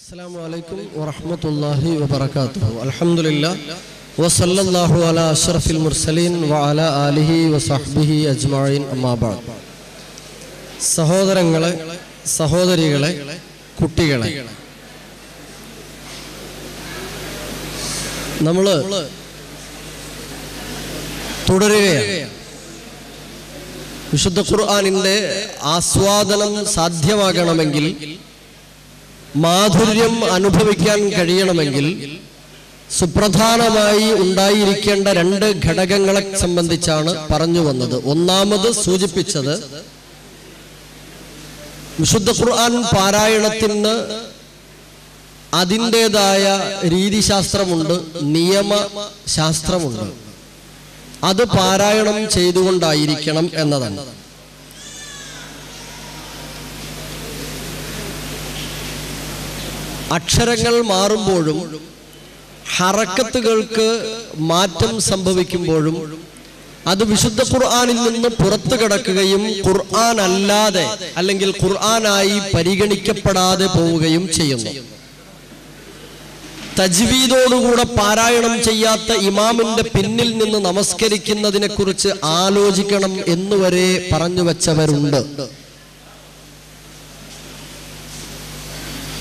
Assalamu alaikum wa rahmatullahi wa barakatuh. Alhamdulillah wa sallallahu ala ashrafil mursalin wa ala alihi wa sahbihi ajma'in amma ba'd. സഹോദരങ്ങളെ സഹോദരികളെ കുട്ടികളെ നമ്മൾ തുടരുകയാണ്. വിശുദ്ധ ഖുർആനിന്റെ ആസ്വാദനം സാധ്യമാകണമെങ്കിൽ, മാധുര്യം അനുഭവിക്കാൻ കഴിയണമെങ്കിൽ സുപ്രധാനമായി ഉണ്ടായിരിക്കേണ്ട രണ്ട് ഘടകങ്ങളെ സംബന്ധിച്ചാണ് പറഞ്ഞു വന്നത്. ഒന്നാമത് സൂചിപ്പിച്ചത്, വിശുദ്ധ ഖുർആൻ പാരായണത്തിന് അതിൻ്റെതായ രീതിശാസ്ത്രമുണ്ട്, നിയമശാസ്ത്രമുണ്ട്. അത് പാരായണം ചെയ്തുകൊണ്ടായിരിക്കണം എന്നതാണ്. അക്ഷരങ്ങൾ മാറുമ്പോഴും ഹറക്കത്തുകൾക്ക് മാറ്റം സംഭവിക്കുമ്പോഴും അത് വിശുദ്ധ ഖുർആനിൽ നിന്ന് പുറത്തു കടക്കുകയും ഖുർആൻ അല്ലാതെ അല്ലെങ്കിൽ ഖുർആനായി പരിഗണിക്കപ്പെടാതെ പോവുകയും ചെയ്യുന്നു. തജ്വീദോടുകൂടെ പാരായണം ചെയ്യാത്ത ഇമാമിന്റെ പിന്നിൽ നിന്ന് നമസ്കരിക്കുന്നതിനെ കുറിച്ച് ആലോചിക്കണം എന്നുവരെ പറഞ്ഞു വച്ചവരുണ്ട്.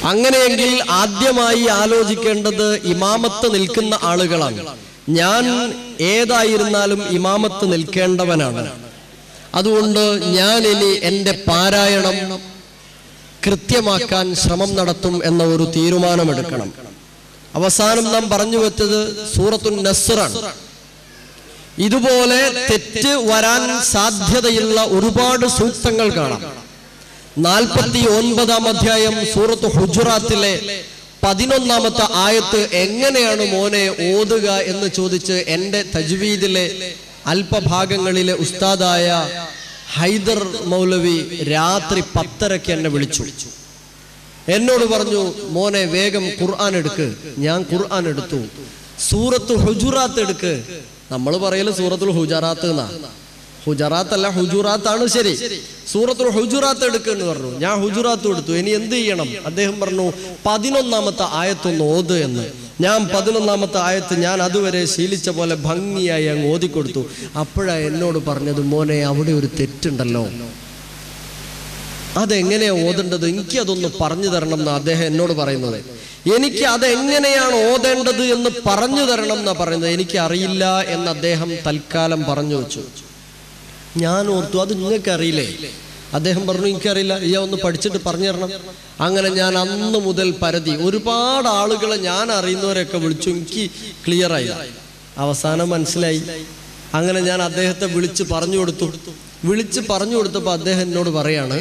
അങ്ങനെയെങ്കിൽ ആദ്യമായി ആലോചിക്കേണ്ടത് ഇമാമത്ത് നിൽക്കുന്ന ആളുകളാണ്. ഞാൻ ഏതായിരുന്നാലും ഇമാമത്ത് നിൽക്കേണ്ടവനാണ്. അതുകൊണ്ട് ഞാൻ ഇനി എൻ്റെ പാരായണം കൃത്യമാക്കാൻ ശ്രമം നടത്തും എന്ന ഒരു തീരുമാനമെടുക്കണം. അവസാനം നാം പറഞ്ഞു വെച്ചത് സൂറത്തുൻ നസ്റാണ്. ഇതുപോലെ തെറ്റ് വരാൻ സാധ്യതയുള്ള ഒരുപാട് സൂക്തങ്ങൾ കാണാം. 49-ാം അധ്യായം സൂറത്ത് ഹുജറാത്തിലെ 11-ാമത്തെ ആയത്ത് എങ്ങനെയാണ് മോനെ ഓതുക എന്ന് ചോദിച്ച് എൻ്റെ തജ്വീദിലെ അല്പഭാഗങ്ങളിലെ ഉസ്താദായ ഹൈദർ മൗലവി രാത്രി 10:30 എന്നെ വിളിച്ചു. എന്നോട് പറഞ്ഞു, മോനെ വേഗം ഖുർആൻ എടുക്ക്. ഞാൻ ഖുർആൻ എടുത്തു. സൂറത്ത് ഹുജറാത്ത് എടുക്ക്. നമ്മൾ പറയല് സൂറത്തുൽ ഹുജറാത്ത് എന്നാ. ഹുജറാത്ത് അല്ല, ഹുജുറാത്താണ് ശരി. സൂറത്തുൽ ഹുജറാത്ത് എടുക്കെന്ന് പറഞ്ഞു. ഞാൻ ഹുജറാത്ത് എടുത്തു. ഇനി എന്ത് ചെയ്യണം? അദ്ദേഹം പറഞ്ഞു 11-ാമത്തെ ആയത്തൊന്ന് ഓത് എന്ന്. ഞാൻ 11-ാമത്തെ ആയത്ത് ഞാൻ അതുവരെ ശീലിച്ച പോലെ ഭംഗിയായി അങ്ങ് ഓതിക്കൊടുത്തു. അപ്പോഴാ എന്നോട് പറഞ്ഞത്, മോനെ അവിടെ ഒരു തെറ്റുണ്ടല്ലോ, അതെങ്ങനെയാ ഓതേണ്ടത്, എനിക്ക് അതൊന്ന് പറഞ്ഞു തരണം എന്നാ അദ്ദേഹം എന്നോട് പറയുന്നത്. എനിക്ക് അതെങ്ങനെയാണ് ഓതേണ്ടത് എന്ന് പറഞ്ഞു തരണം എന്നാ പറയുന്നത്. എനിക്ക് അറിയില്ല എന്ന് അദ്ദേഹം തൽക്കാലം പറഞ്ഞു വെച്ചു. ഞാൻ ഓർത്തു, അത് നിങ്ങൾക്ക് അറിയില്ലേ? അദ്ദേഹം പറഞ്ഞു, എനിക്കറിയില്ല, ഒന്ന് പഠിച്ചിട്ട് പറഞ്ഞു തരണം. അങ്ങനെ ഞാൻ അന്ന് മുതൽ പരതി ഒരുപാട് ആളുകളെ ഞാൻ അറിയുന്നവരെയൊക്കെ വിളിച്ചു. എനിക്ക് ക്ലിയർ ആയി, അവസാനം മനസ്സിലായി. അങ്ങനെ ഞാൻ അദ്ദേഹത്തെ വിളിച്ച് പറഞ്ഞു കൊടുത്തപ്പോൾ അദ്ദേഹം എന്നോട് പറയാണ്,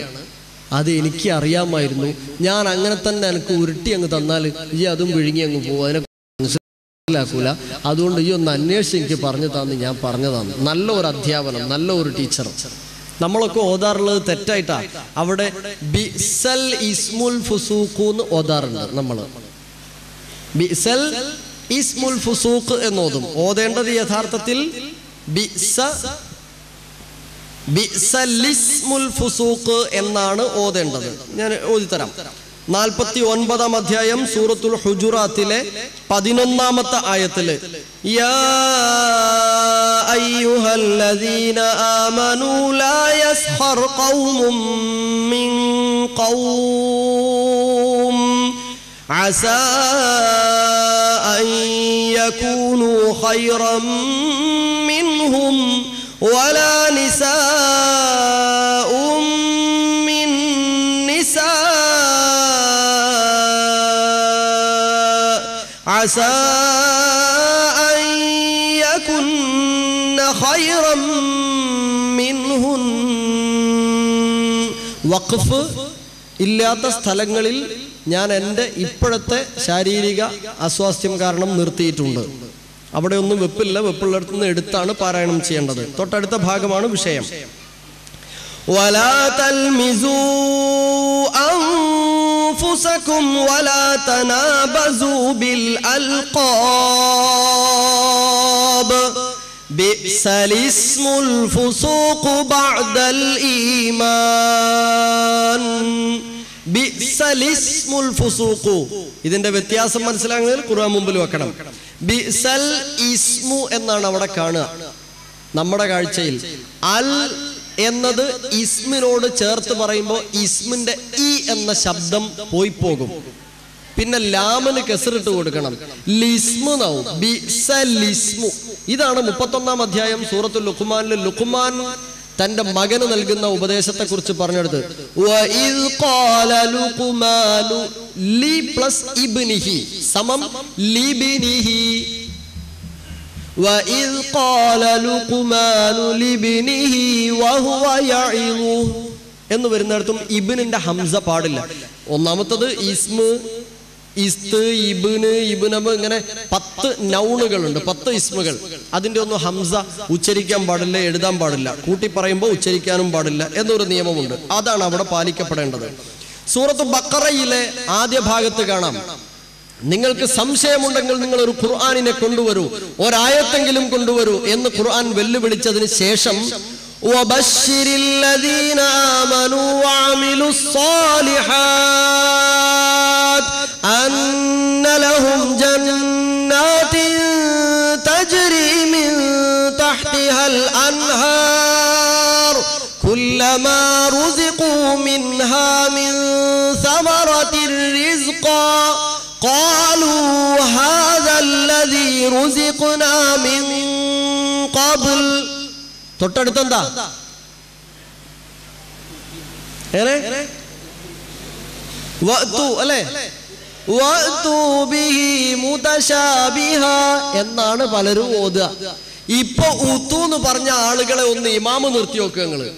അത് എനിക്ക് അറിയാമായിരുന്നു, ഞാൻ അങ്ങനെ തന്നെ എനിക്ക് ഉരുട്ടി അങ്ങ് തന്നാൽ ഈ അതും വിഴുങ്ങി അങ്ങ് പോകും, അതിനെ മനസ്സിലാക്കൂല. അതുകൊണ്ട് ഈ ഒന്ന് അന്വേഷിച്ച് എനിക്ക് പറഞ്ഞു തന്ന് ഞാൻ പറഞ്ഞതാണ്. നല്ല ഒരു അധ്യാപനം, നല്ല ഒരു ടീച്ചർ. നമ്മളൊക്കെ ഓതാറുള്ളത് തെറ്റായിട്ടാ. അവിടെ ബിസൽ ഇസ്മുൽ ഫുസൂഖ് എന്ന് ഓതാറുണ്ട്. നമ്മൾ ബിസൽ ഇസ്മുൽ ഫുസൂഖ് എന്നോതും. ഓതേണ്ടത് യഥാർത്ഥത്തിൽ ബിസലിസ്മുൽ ഫുസൂഖ് എന്നാണ് ഓതേണ്ടത്. ഞാൻ ഓതിത്തരാം. 49-ാം അധ്യായം സൂറത്തുൽ ഹുജറാത്തിലെ 11-ാമത്തെ ആയത്തില്, യാ അയ്യുഹല്ലദീന ആമനൂ ലാ യസ്ഖർ ഖൗമും മിൻ ഖൗം അസാ അൻ യകൂനൂ ഖൈറൻ മിൻഹും വലാ നിസാഉം മിൻ നിസാ عسى أن يكن خيرا منهن. വഖഫ് ഇല്ലാത്ത സ്ഥലങ്ങളിൽ ഞാൻ എൻ്റെ ഇപ്പോഴത്തെ ശാരീരിക അസ്വാസ്ഥ്യം കാരണം നിർത്തിയിട്ടുണ്ട്. അവിടെ ഒന്നും വെപ്പില്ല. വെപ്പുള്ളിടത്തു നിന്ന് എടുത്താണ് പാരായണം ചെയ്യേണ്ടത്. തൊട്ടടുത്ത ഭാഗമാണ് വിഷയം. വലാ തൽമിസൂ أنفسكم ولا تنابزوا بالألقاب بئس الاسم الفسوق بعد الإيمان ബിസലിസ്മുൽ ഫുസൂഖു. ഇതിന്റെ വ്യത്യാസം മനസ്സിലാകുന്നതിൽ ഖുർആൻ മുമ്പിൽ വെക്കണം. ബിസൽ ഇസ്മു എന്നാണ് അവിടെ കാണുക നമ്മുടെ കാഴ്ചയിൽ. അൽ എന്നത് ഇസ്മിനോട് ചേർത്ത് പറയുമ്പോൾ ഇസ്മിന്റെ ഇ എന്ന ശബ്ദം പോയി പോകും. പിന്നെ ലാമിന് കെസറിട്ട് കൊടുക്കണം. ലിസ്മു നാവും. ബിസലിസ്മു. ഇതാണ് 31-ാം അധ്യായം സൂറത്തുൽ ലുഖ്മാനിൽ ലുഖ്മാൻ തന്റെ മകന് നൽകുന്ന ഉപദേശത്തെ കുറിച്ച് പറഞ്ഞെടുത്ത്. വഇദ് ഖാല ലുഖ്മാനു ലി പ്ലസ് ഇബ്നിഹി സമം ലിബ്നിഹി. വഇദ് ഖാല ലുഖ്മാനു ലിബ്നിഹി വഹുവ യഇദു എന്ന് വരുന്നിടത്തും ഇബ്നിന്റെ ഹംസ പാടില്ല. ഒന്നാമത്തത് ഇസ്മ്, ഇസ്ത്, ഇബ്ന്, ഇബ്നബ്, ഇങ്ങനെ 10 നൗണുകളുണ്ട്, 10 ഇസ്മുകൾ. അതിന്റെ ഒന്നും ഹംസ ഉച്ചരിക്കാൻ പാടില്ല, എഴുതാൻ പാടില്ല. കൂട്ടി പറയുമ്പോൾ ഉച്ചരിക്കാനും പാടില്ല എന്നൊരു നിയമമുണ്ട്. അതാണ് അവിടെ പാലിക്കപ്പെടേണ്ടത്. സൂറത്ത് ബഖറയിലെ ആദ്യ ഭാഗത്ത് കാണാം, നിങ്ങൾക്ക് സംശയമുണ്ടെങ്കിൽ നിങ്ങൾ ഒരു ഖുർആനിനെ കൊണ്ടുവരൂ, ഒരായത്തെങ്കിലും കൊണ്ടുവരൂ എന്ന് ഖുർആൻ വെല്ലുവിളിച്ചതിന് ശേഷം വബശ്ശിരിൽ ലദീന ആമനൂ വഅമിലുസ് സ്വാലിഹാത്ത് അന്ന ലഹും ജന്നാത്തിൻ തജ്രി മിൻ തഹ്തിഹൽ അൻഹാർ കുല്ലമാ റുസിഖൂ മിൻഹാ മിൻ സമറത്തിർ റിസ്ഖാ ഖാലൂ ഹാദാ അല്ലദീ റുസിഖ്നാ മിൻ ഖബ്ൽ. തൊട്ടടുത്തെന്താ അല്ലേ? എന്നാണ് പലരും ഓതുക. ഇപ്പൊ ഉത്തു എന്ന് പറഞ്ഞ ആളുകളെ ഒന്ന് ഇമാമ് നിർത്തി നോക്കുക. നിങ്ങള്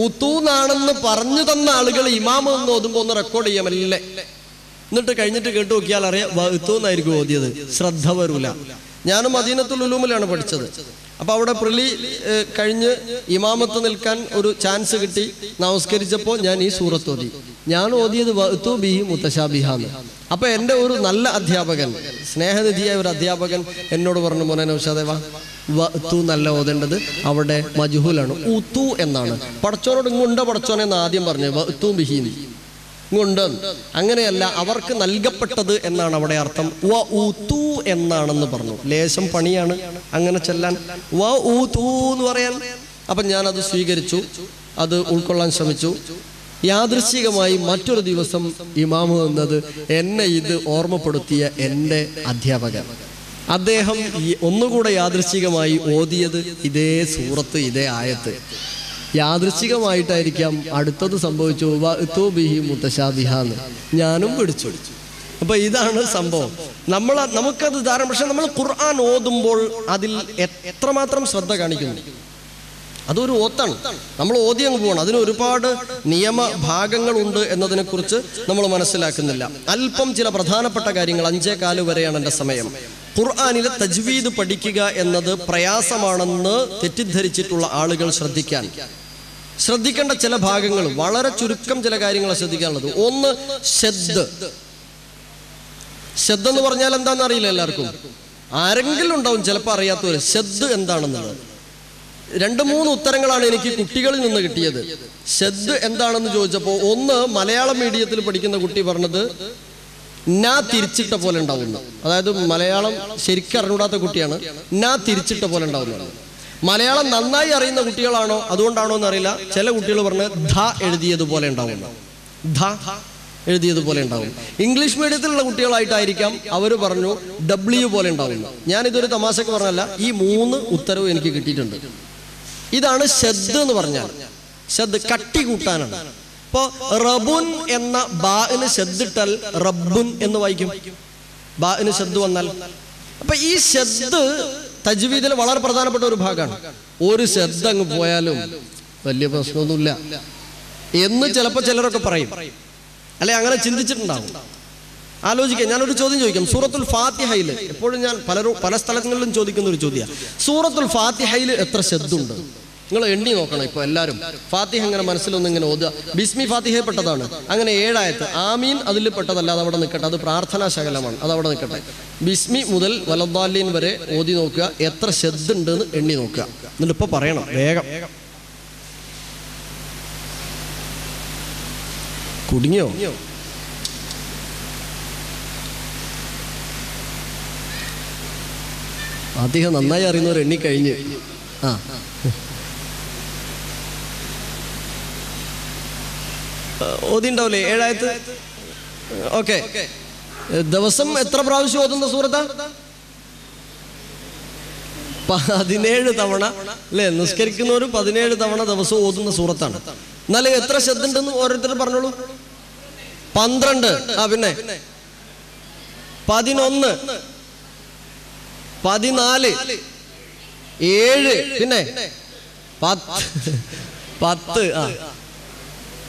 ഉത്തൂന്നാണെന്ന് പറഞ്ഞു തന്ന ആളുകൾ ഇമാമ് എന്ന് ഓതുമ്പോ ഒന്ന് റെക്കോർഡ് ചെയ്യാമല്ലേ? എന്നിട്ട് കഴിഞ്ഞിട്ട് കേട്ടു നോക്കിയാൽ അറിയാം വഅ്തൂന്നായിരിക്കും ഓതിയത്. ശ്രദ്ധ വരൂല. ഞാനും മദീനത്തുൽ ഉലൂമിലാണ് പഠിച്ചത്. അപ്പൊ അവിടെ പ്രിലി കഴിഞ്ഞ് ഇമാമത്ത് നിൽക്കാൻ ഒരു ചാൻസ് കിട്ടി. നമസ്കരിച്ചപ്പോൾ ഞാൻ ഈ സൂറത്ത് ഓതി. ഞാൻ ഓതിയത് വഅ്തു ബിഹി മുതശാബിഹാന്ന്. അപ്പൊ എൻ്റെ ഒരു നല്ല അധ്യാപകൻ, സ്നേഹനിധിയായ ഒരു അധ്യാപകൻ എന്നോട് പറഞ്ഞു, മോനെ നൗഷാദേ വാ, വഅ്തു നല്ല ഓതേണ്ടത് അവിടെ മജ്ഹൂലാണ്, ഉത്തു എന്നാണ്. പടച്ചോനോട് ഇങ്ങുണ്ട പടച്ചോനെ എന്ന് ആദ്യം പറഞ്ഞു, വഅ്തു ബിഹി ഇങ്ങുണ്ട്. അങ്ങനെയല്ല, അവർക്ക് നൽകപ്പെട്ടത് എന്നാണ് അവിടെ അർത്ഥം. വ ഊതു എന്നാണെന്ന് പറഞ്ഞു. ലേശം പണിയാണ് അങ്ങനെ ചെല്ലാൻ, വ ഊതു എന്ന് പറയാൻ. അപ്പൊ ഞാനത് സ്വീകരിച്ചു, അത് ഉൾക്കൊള്ളാൻ ശ്രമിച്ചു. യാദൃശ്ചികമായി മറ്റൊരു ദിവസം ഇമാമ് എന്നത് എന്നെ ഇത് ഓർമ്മപ്പെടുത്തിയ എൻ്റെ അധ്യാപകൻ. അദ്ദേഹം ഒന്നുകൂടെ യാദൃശ്ചികമായി ഓതിയത് ഇതേ സൂറത്ത്, ഇതേ ആയത്ത്. യാദൃശ്ചികമായിട്ടായിരിക്കാം അടുത്തത് സംഭവിച്ചു, വഅ്തു ബിഹി മുതശാബിഹാന്ന്. ഞാനും പിടിച്ചു. അപ്പൊ ഇതാണ് സംഭവം. നമുക്കത് ധാരണ. പക്ഷെ നമ്മൾ ഖുർആൻ ഓതുമ്പോൾ അതിൽ എത്രമാത്രം ശ്രദ്ധ കാണിക്കുന്നു. അതൊരു ഓത്താണ്. നമ്മൾ ഓതി അങ്ങ് പോകണം. അതിന് ഒരുപാട് നിയമ ഭാഗങ്ങളുണ്ട് എന്നതിനെ കുറിച്ച് നമ്മൾ മനസ്സിലാക്കുന്നില്ല. അല്പം ചില പ്രധാനപ്പെട്ട കാര്യങ്ങൾ. 5:15 വരെയാണ് എൻ്റെ സമയം. ഖുർആനിലെ തജ്വീദ് പഠിക്കുക എന്നത് പ്രയാസമാണെന്ന് തെറ്റിദ്ധരിച്ചിട്ടുള്ള ആളുകൾ ശ്രദ്ധിക്കേണ്ട ചില ഭാഗങ്ങൾ, വളരെ ചുരുക്കം ചില കാര്യങ്ങൾ ശ്രദ്ധിക്കാനുള്ളത്. ഒന്ന്, ശദ്ദ് എന്ന് പറഞ്ഞാൽ എന്താണെന്ന് അറിയില്ല എല്ലാവർക്കും. ആരെങ്കിലും ഉണ്ടാവും ചിലപ്പോൾ അറിയാത്തവര് ശദ്ദ് എന്താണെന്നുള്ളത്. 2-3 ഉത്തരങ്ങളാണ് എനിക്ക് കുട്ടികളിൽ നിന്ന് കിട്ടിയത്. ശദ്ദ് എന്താണെന്ന് ചോദിച്ചപ്പോൾ ഒന്ന്, മലയാളം മീഡിയത്തിൽ പഠിക്കുന്ന കുട്ടി പറഞ്ഞത് നാ തിരിച്ചിട്ട പോലെ ഉണ്ടാവുന്നു. അതായത് മലയാളം ശരിക്കും അറിഞ്ഞൂടാത്ത കുട്ടിയാണ്. നാ തിരിച്ചിട്ട പോലെ ഉണ്ടാവുന്നത്. മലയാളം നന്നായി അറിയുന്ന കുട്ടികളാണോ അതുകൊണ്ടാണോ എന്നറിയില്ല. ചില കുട്ടികൾ പറഞ്ഞ് ധ എഴുതിയതുപോലെ ഉണ്ടാവുന്നു. ധ എഴുതിയതുപോലെ ഉണ്ടാവും. ഇംഗ്ലീഷ് മീഡിയത്തിലുള്ള കുട്ടികളായിട്ടായിരിക്കാം. അവർ പറഞ്ഞു W പോലെ ഉണ്ടാവുന്നു. ഞാനിതൊരു തമാശക്ക് പറഞ്ഞല്ല. ഈ 3 ഉത്തരവും എനിക്ക് കിട്ടിയിട്ടുണ്ട്. ഇതാണ് ശദ്ദ് എന്ന് പറഞ്ഞാൽ. ശദ്ദ് കട്ടി കൂട്ടാനാണ്. ഇപ്പൊ റബുൻ എന്ന ബാഇന് ശദ്ദിട്ടാൽ റബ്ബുൻ എന്ന് വായിക്കും. ബാഇന് ശദ്ദ് വന്നാൽ. അപ്പൊ ഈ ശദ്ദ് തജ്വീദിൽ വളരെ പ്രധാനപ്പെട്ട ഒരു ഭാഗമാണ്. ഒരു ശദ്ദ് അങ്ങ് പോയാലും വലിയ പ്രശ്നമൊന്നുമില്ല എന്ന് ചിലപ്പോൾ ചിലരൊക്കെ പറയും. അല്ലെ, അങ്ങനെ ചിന്തിച്ചിട്ടുണ്ടാവും. ആലോചിക്കാം. ഞാനൊരു ചോദ്യം ചോദിക്കാം. സൂറത്തുൽ ഫാത്തിഹയിൽ എപ്പോഴും ഞാൻ പല സ്ഥലങ്ങളിലും ചോദിക്കുന്ന ഒരു ചോദ്യമാണ്. സൂറത്തുൽ ഫാത്തിഹയിൽ എത്ര ശദ്ദുണ്ട്? നിങ്ങൾ എണ്ണി നോക്കണം. ഇപ്പോൾ എല്ലാവരും ഫാത്തിഹ ഇങ്ങനെ മനസ്സിലൊന്നും ഇങ്ങനെ ഓതുക. ബിസ്മി ഫാത്തിഹയിൽ പെട്ടതാണ്. അങ്ങനെ 7 ആയത്ത്. ആമീൻ അതിൽ പെട്ടതല്ല, അത് അവിടെ നിൽക്കട്ടെ. അത് പ്രാർത്ഥനാ ശകലമാണ്, അത് അവിടെ നിൽക്കട്ടെ. ബിസ്മി മുതൽ വലദ്ദാലീൻ വരെ ഓതി നോക്കുക. എത്ര ശദ്ദുണ്ട് എന്ന് എണ്ണി നോക്കുക. എന്നിട്ട് ഇപ്പോൾ പറയണം വേഗം. കുടുങ്ങിയോ? അദ്ദേഹം നന്നായി അറിയുന്നവർ എണ്ണിക്കഴിഞ്ഞ്. ഓതിണ്ടാവില്ലേ 7 ഓക്കെ. ദിവസം എത്ര പ്രാവശ്യം ഓതുന്ന സൂറത്താ? 17 തവണ അല്ലേ? നിസ്കരിക്കുന്നവർ 17 തവണ ദിവസവും ഓതുന്ന സൂറത്താണ്. എന്നാലും എത്ര ശബ്ദുണ്ടെന്ന് ഓരോരുത്തർ പറഞ്ഞോളൂ. 12. പിന്നെ 11, 14, 7, പിന്നെ 10.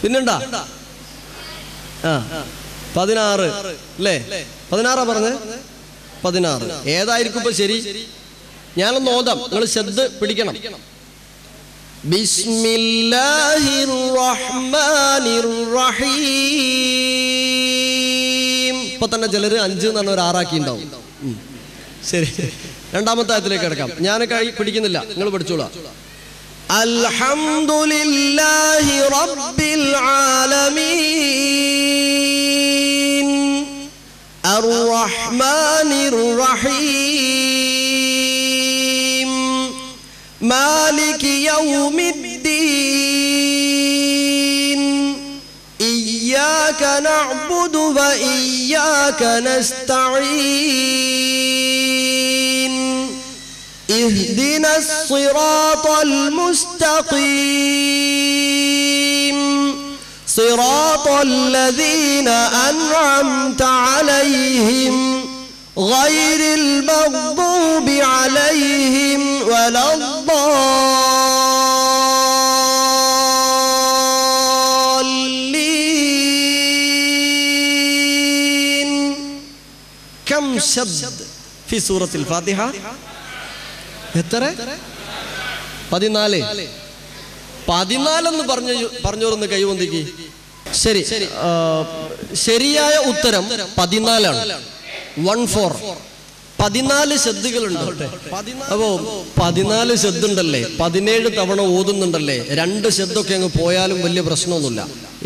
പിന്നെണ്ടാ 16 അല്ലേ? 16 പറഞ്ഞേ? 16. ഏതായിരിക്കും ഇപ്പൊ ശരി? ഞാനൊന്ന് ഓതാം, നിങ്ങൾ ശ്രദ്ധ പിടിക്കണം. ബിസ്മില്ലാഹിർ റഹ്മാനിർ റഹീം. ഇപ്പൊ തന്നെ ചിലര് 5 എന്ന് പറഞ്ഞ ഒരു 6 ആക്കി ഉണ്ടാവും. ശരി, രണ്ടാമത്തെ ആയത്തിലേക്ക് കിടക്കാം. ഞാൻ പിടിക്കുന്നില്ല, നിങ്ങൾ പഠിച്ചോളാം. അൽഹംദുലില്ലാഹി റബ്ബിൽ ആലമീൻ അർറഹ്മാനിർ റഹീം മാലികി യൗമിദ്ദീൻ ഇയ്യാക നഅ്ബുദു വ ഇയ്യാക നസ്തഈൻ ഇഹ്ദിനസ് സിറാത്തൽ മുസ്തഖീം സിറാത്തൽ ലദീന അൻഅംത അലൈഹിം ഗൈറിൽ മഗ്ദൂബി അലൈഹിം വലദ്ദാല്ലീൻ. കം ശബ്ദ ഫി സൂറത്തിൽ ഫാത്തിഹ? എത്ര? 14. 14 എന്ന് പറഞ്ഞോന്ന് കൈവന്തിക്ക്. ശരി, ശരിയായ ഉത്തരം 14 ആണ്. 14. 14 ശബ്ദങ്ങളുണ്ട്. അപ്പോ 14 ശബ്ദുണ്ടല്ലേ, 17 തവണ ഓതുന്നുണ്ടല്ലേ, 2 ശബ്ദമൊക്കെ അങ്ങ് പോയാലും വലിയ പ്രശ്നമൊന്നുമില്ല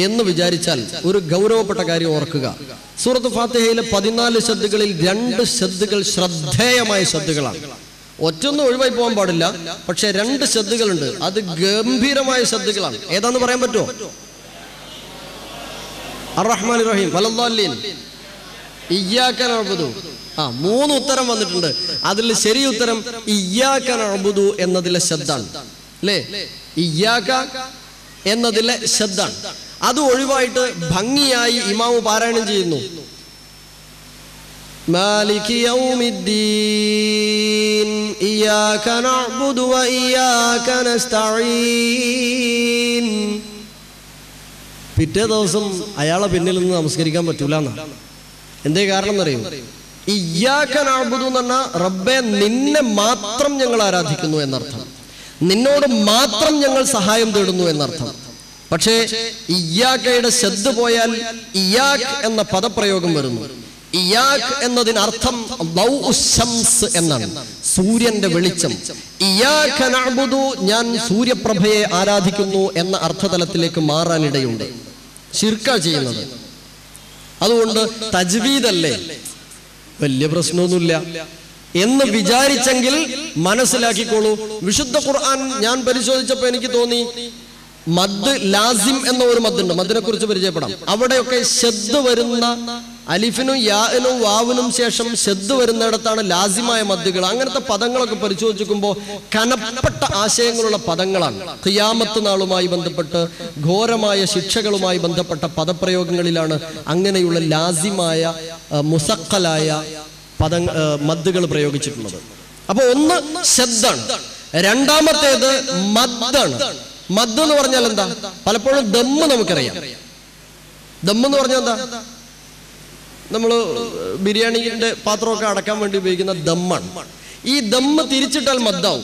എന്ന് വിചാരിച്ചാൽ ഒരു ഗൗരവപ്പെട്ട കാര്യം ഓർക്കുക. സൂറത്ത് ഫാത്തിഹയിലെ 14 ശബ്ദങ്ങളിൽ 2 ശബ്ദങ്ങൾ ശ്രദ്ധേയമായ ശബ്ദങ്ങളാണ്. ഒറ്റൊന്നും ഒഴിവായി പോകാൻ പാടില്ല. പക്ഷെ 2 ശബ്ദങ്ങളുണ്ട്, അത് ഗംഭീരമായ ശബ്ദങ്ങളാണ്. ഏതാന്ന് പറയാൻ പറ്റുമോ? അർ-റഹ്മാനിർ റഹീം വലദ്ദാല്ലീൻ ഇയ്യാക നഅ്ബുദു. 3 ഉത്തരം വന്നിട്ടുണ്ട്. അതിൽ ശരി ഉത്തരം ഇയ്യാക നഅ്ബുദു എന്നതിലെ ശബ്ദാണ് അല്ലേ? ഇയ്യാക എന്നതിലെ ശബ്ദാണ്. അത് ഒഴിവായിട്ട് ഭംഗിയായി ഇമാമു പാരായണം ചെയ്യുന്നു. മാലികി യൗമിദ്ദീൻ ഇയ്യാക നഅ്ബുദു വ ഇയ്യാക നസ്തഈൻ. പിറ്റേ ദിവസം അയാളെ പിന്നിൽ നിന്ന് നമസ്കരിക്കാൻ പറ്റൂല എന്നാണ്. എന്തേ കാരണം എന്നറിയും? ഇയ്യാക നഅ്ബുദു എന്ന് പറഞ്ഞാൽ റബ്ബേ നിന്നെ മാത്രം ഞങ്ങൾ ആരാധിക്കുന്നു എന്നർത്ഥം, നിന്നോട് മാത്രം ഞങ്ങൾ സഹായം തേടുന്നു എന്നർത്ഥം. പക്ഷേ ഇയ്യാക്കയുടെ ശബ്ദ പോയാൽ ഇയ്യാക് എന്ന പദപ്രയോഗം വരുന്നു. ഇയ്യാക് എന്നതിനർത്ഥം ദൗഉശംസ് എന്നാണ്, സൂര്യന്റെ വെളിച്ചം. ഇയ്യാക നഅ്ബുദു ഞാൻ സൂര്യപ്രഭയെ ആരാധിക്കുന്നു എന്ന അർത്ഥതലത്തിലേക്ക് മാറാനിടയുണ്ട്. ശിർക്കാ ചെയ്യുന്നത്. അതുകൊണ്ട് തജ്വീദല്ലേ, വലിയ പ്രശ്നമൊന്നുമില്ല എന്ന് വിചാരിച്ചെങ്കിൽ മനസ്സിലാക്കിക്കോളൂ. വിശുദ്ധ ഖുർആൻ ഞാൻ പരിശോധിച്ചപ്പോൾ എനിക്ക് തോന്നി മദ് ലാസിം എന്ന ഒരു മദ്ദുണ്ട്. മദ്ദിനെ കുറിച്ച് പരിചയപ്പെടാം. അവിടെയൊക്കെ ശബ്ദ വരുന്ന അലിഫിനും യാനും വാവിനും ശേഷം ശബ്ദ വരുന്നിടത്താണ് ലാസിമായ മദ്ദുകൾ. അങ്ങനത്തെ പദങ്ങളൊക്കെ പരിശോധിക്കുമ്പോൾ കനപ്പെട്ട ആശയങ്ങളുള്ള പദങ്ങളാണ്. ഖിയാമത്ത് നാളുമായി ബന്ധപ്പെട്ട് ഘോരമായ ശിക്ഷകളുമായി ബന്ധപ്പെട്ട പദപ്രയോഗങ്ങളിലാണ് അങ്ങനെയുള്ള ലാസിമായ മുസഖലായ മദ്ദുകൾ പ്രയോഗിച്ചിട്ടുള്ളത്. അപ്പൊ ഒന്ന് ശബ്ദാണ്, രണ്ടാമത്തേത് മദ്ദാണ്. മദ് എന്ന് പറഞ്ഞാൽ എന്താ? പലപ്പോഴും ദമ്മ് നമുക്കറിയാം. ദമ്മ് എന്ന് പറഞ്ഞാൽ എന്താ? നമ്മൾ ബിരിയാണിന്റെ പാത്രമൊക്കെ അടക്കാൻ വേണ്ടി ഉപയോഗിക്കുന്ന ദമ്മാണ്. ഈ ദമ്മ് തിരിച്ചിട്ടാൽ മദ്ദാവും.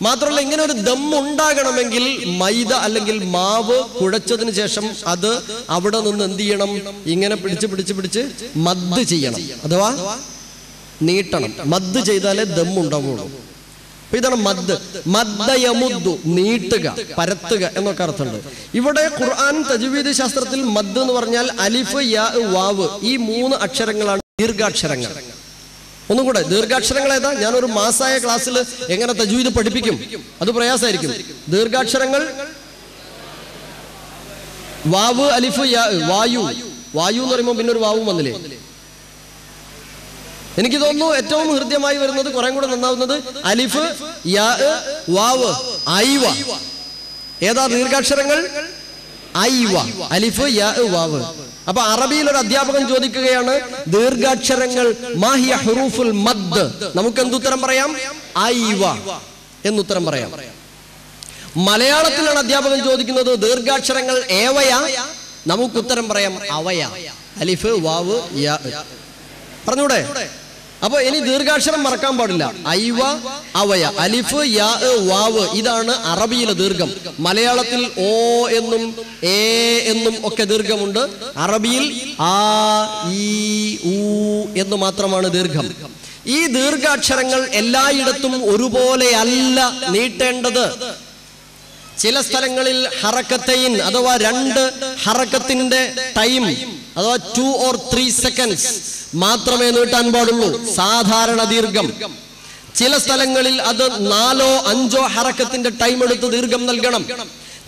മാത്രമല്ല, ഇങ്ങനെ ഒരു ദമ്മ് ഉണ്ടാകണമെങ്കിൽ മൈദ അല്ലെങ്കിൽ മാവ് കുഴച്ചതിന് ശേഷം അത് അവിടെ നിന്ന് എന്ത് ചെയ്യണം? ഇങ്ങനെ പിടിച്ച് മദ് ചെയ്യണം, അഥവാ നീട്ടണം. മദ് ചെയ്താലേ ദമ്മ് ഉണ്ടാവുള്ളൂ. അപ്പൊ ഇതാണ് മദ്. മദ്ദയമുദ്ദു, നീട്ടുക, പരത്തുക എന്നൊക്കെ അർത്ഥമുണ്ട്. ഇവിടെ ഖുർആൻ തജ്വീദ് ശാസ്ത്രത്തിൽ മദ് എന്ന് പറഞ്ഞാൽ അലിഫ്, യാ, വാവ്, ഈ 3 അക്ഷരങ്ങളാണ് ദീർഘാക്ഷരങ്ങൾ. ഒന്നും കൂടെ, ദീർഘാക്ഷരങ്ങൾ ഏതാ? ഞാനൊരു മാസായ ക്ലാസ്സിൽ എങ്ങനെ തജ്വീദ് പഠിപ്പിക്കും, അത് പ്രയാസമായിരിക്കും. ദീർഘാക്ഷരങ്ങൾ വാവ്, അലിഫ്, യാ. വായു, വായു എന്ന് പറയുമ്പോൾ പിന്നെ ഒരു വാവും വന്നില്ലേ? എനിക്ക് തോന്നുന്നു ഏറ്റവും ഹൃദ്യമായി വരുന്നത്, കുറെ കൂടെ നന്നാവുന്നത് അലിഫ്, യാ, വാവ്, ഐവ. ഏതാ ദീർഘാക്ഷരങ്ങൾ? ഐവ, അലിഫ്, യാ, വാവ്. അപ്പൊ അറബിയിൽ ഒരു അധ്യാപകൻ ചോദിക്കുകയാണ്, ദീർഘാക്ഷരങ്ങൾ മാഹിയ ഹുറൂഫുൽ മദ്, നമുക്ക് എന്തുത്തരം പറയാം? ഐവ എന്നുത്തരം പറയാം. മലയാളത്തിലാണ് അധ്യാപകൻ ചോദിക്കുന്നത്, ദീർഘാക്ഷരങ്ങൾ ഏവയാ? നമുക്ക് ഉത്തരം പറയാം അവയ, അലിഫ്, വാവ്, യാ. പറഞ്ഞൂടെ? അപ്പൊ ഇനി ദീർഘാക്ഷരം മറക്കാൻ പാടില്ല. ഐവ, അവയ, അലിഫ്, യാ, വാവ്, ഇതാണ് അറബിയിലെ ദീർഘം. മലയാളത്തിൽ ഓ എന്നും എ എന്നും ഒക്കെ ദീർഘമുണ്ട്. അറബിയിൽ ആ, ഈ, ഊ എന്ന് മാത്രമാണ് ദീർഘം. ഈ ദീർഘാക്ഷരങ്ങൾ എല്ലായിടത്തും ഒരുപോലെ അല്ല നീട്ടേണ്ടത്. ചില സ്ഥലങ്ങളിൽ ഹറക്കത്തൈൻ അഥവാ 2 ഹറക്കത്തിന്റെ ടൈം അഥവാ 2 or 3 seconds മാത്രമേ നീട്ടാൻ പാടുള്ളൂ, സാധാരണ ദീർഘം. ചില സ്ഥലങ്ങളിൽ അത് 4 or 5 ഹറക്കത്തിന്റെ ടൈം എടുത്ത് ദീർഘം നൽകണം.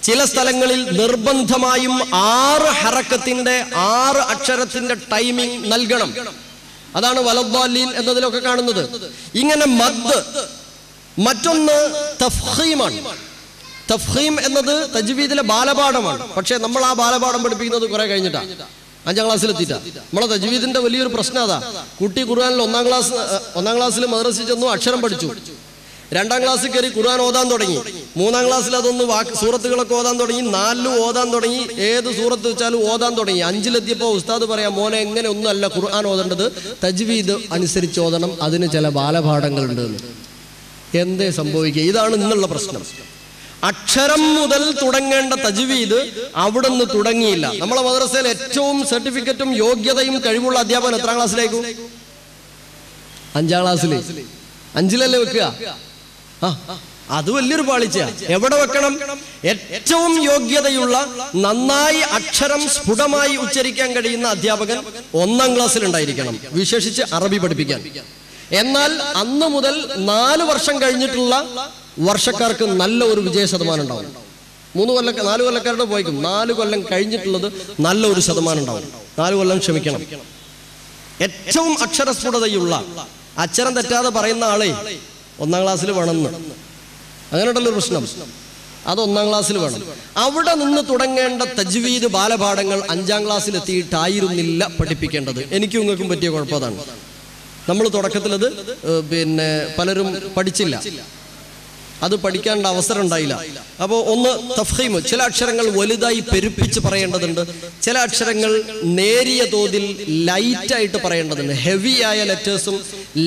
ചില സ്ഥലങ്ങളിൽ നിർബന്ധമായും 6 ഹറക്കത്തിന്റെ 6 അക്ഷരത്തിന്റെ ടൈമിംഗ് നൽകണം. അതാണ് വലദ്ദാലീൻ എന്നതിലൊക്കെ കാണുന്നത്. ഇങ്ങനെ മദ്. മറ്റൊന്ന് തഫ്ഖീമാണ്. തഫ്ഖീം എന്നത് തജ്വീദിലെ ബാലപാഠമാണ്. പക്ഷെ നമ്മൾ ആ ബാലപാഠം പഠിപ്പിക്കുന്നത് കുറെ കഴിഞ്ഞിട്ടാ, 5ാം ക്ലാസ്സിലെത്തിയിട്ടാ. നമ്മളെ തജ്വീദിന്റെ വലിയൊരു പ്രശ്നം അതാ. കുട്ടി ഖുർആനിൽ 1ാം ക്ലാസ്സിൽ മദ്രസയിൽ ചെന്നു, അക്ഷരം പഠിച്ചു. 2ാം ക്ലാസ്സിൽ കയറി ഖുർആൻ ഓതാൻ തുടങ്ങി. 3ാം ക്ലാസ്സിൽ അതൊന്ന് സൂറത്തുകളൊക്കെ ഓതാൻ തുടങ്ങി. 4 ഓതാൻ തുടങ്ങി. ഏത് സൂറത്ത് വെച്ചാലും ഓതാൻ തുടങ്ങി. 5ലെത്തിയപ്പോൾ ഉസ്താദ് പറയാം, മോനെ എങ്ങനെ ഒന്നും അല്ല ഖുർആൻ ഓതേണ്ടത്, തജ്വീദ് അനുസരിച്ച് ഓതണം, അതിന് ചില ബാലപാഠങ്ങളുണ്ട്. എന്തേ സംഭവിക്കുക? ഇതാണ് ഇന്നുള്ള പ്രശ്നം. അക്ഷരം മുതൽ തുടങ്ങേണ്ട തജ്വീദ് അവിടെ നിന്ന് തുടങ്ങിയില്ല. നമ്മളെ മദ്രസയിൽ ഏറ്റവും സർട്ടിഫിക്കറ്റും യോഗ്യതയും കഴിവുള്ള അധ്യാപകൻ എത്രാം ക്ലാസ്സിലേക്കും? 5ാം ക്ലാസ്സില്. 5ലല്ലേ വെക്കുക? അത് വലിയൊരു പാളിച്ച. എവിടെ വെക്കണം? ഏറ്റവും യോഗ്യതയുള്ള, നന്നായി അക്ഷരം സ്ഫുടമായി ഉച്ചരിക്കാൻ കഴിയുന്ന അധ്യാപകൻ 1ാം ക്ലാസ്സിൽ ഉണ്ടായിരിക്കണം, വിശേഷിച്ച് അറബി പഠിപ്പിക്കാൻ. എന്നാൽ അന്ന് മുതൽ 4 വർഷം കഴിഞ്ഞിട്ടുള്ള വർഷക്കാർക്ക് നല്ല ഒരു വിജയ ശതമാനം ഉണ്ടാവും. 4 കൊല്ലക്കാരുടെ പോയിക്കും. 4 കൊല്ലം കഴിഞ്ഞിട്ടുള്ളത് നല്ല ഒരു ശതമാനം ഉണ്ടാവും. 4 കൊല്ലം ക്ഷമിക്കണം. ഏറ്റവും അക്ഷരസ്ഫുടതയുള്ള, അക്ഷരം തെറ്റാതെ പറയുന്ന ആളെ 1ാം ക്ലാസ്സിൽ വേണമെന്ന്, അങ്ങനെ ഉണ്ടല്ലോ പ്രശ്നം. അത് 1ാം ക്ലാസ്സിൽ വേണം. അവിടെ നിന്ന് തുടങ്ങേണ്ട തജ്വീദ് ബാലപാഠങ്ങൾ 5ാം ക്ലാസ്സിൽ എത്തിയിട്ടായിരുന്നില്ല പഠിപ്പിക്കേണ്ടത്. എനിക്കും നിങ്ങൾക്കും പറ്റിയ കുഴപ്പം അതാണ്. നമ്മൾ തുടക്കത്തിലത് പലരും പഠിച്ചില്ല, അത് പഠിക്കാനുള്ള അവസരം ഉണ്ടായില്ല. അപ്പോൾ ഒന്ന് തഫ്ഖീം, ചില അക്ഷരങ്ങൾ വലുതായി പെരുപ്പിച്ച് പറയേണ്ടതുണ്ട്, ചില അക്ഷരങ്ങൾ നേരിയ തോതിൽ ലൈറ്റായിട്ട് പറയേണ്ടതുണ്ട്. ഹെവി ആയ ലെറ്റേഴ്സും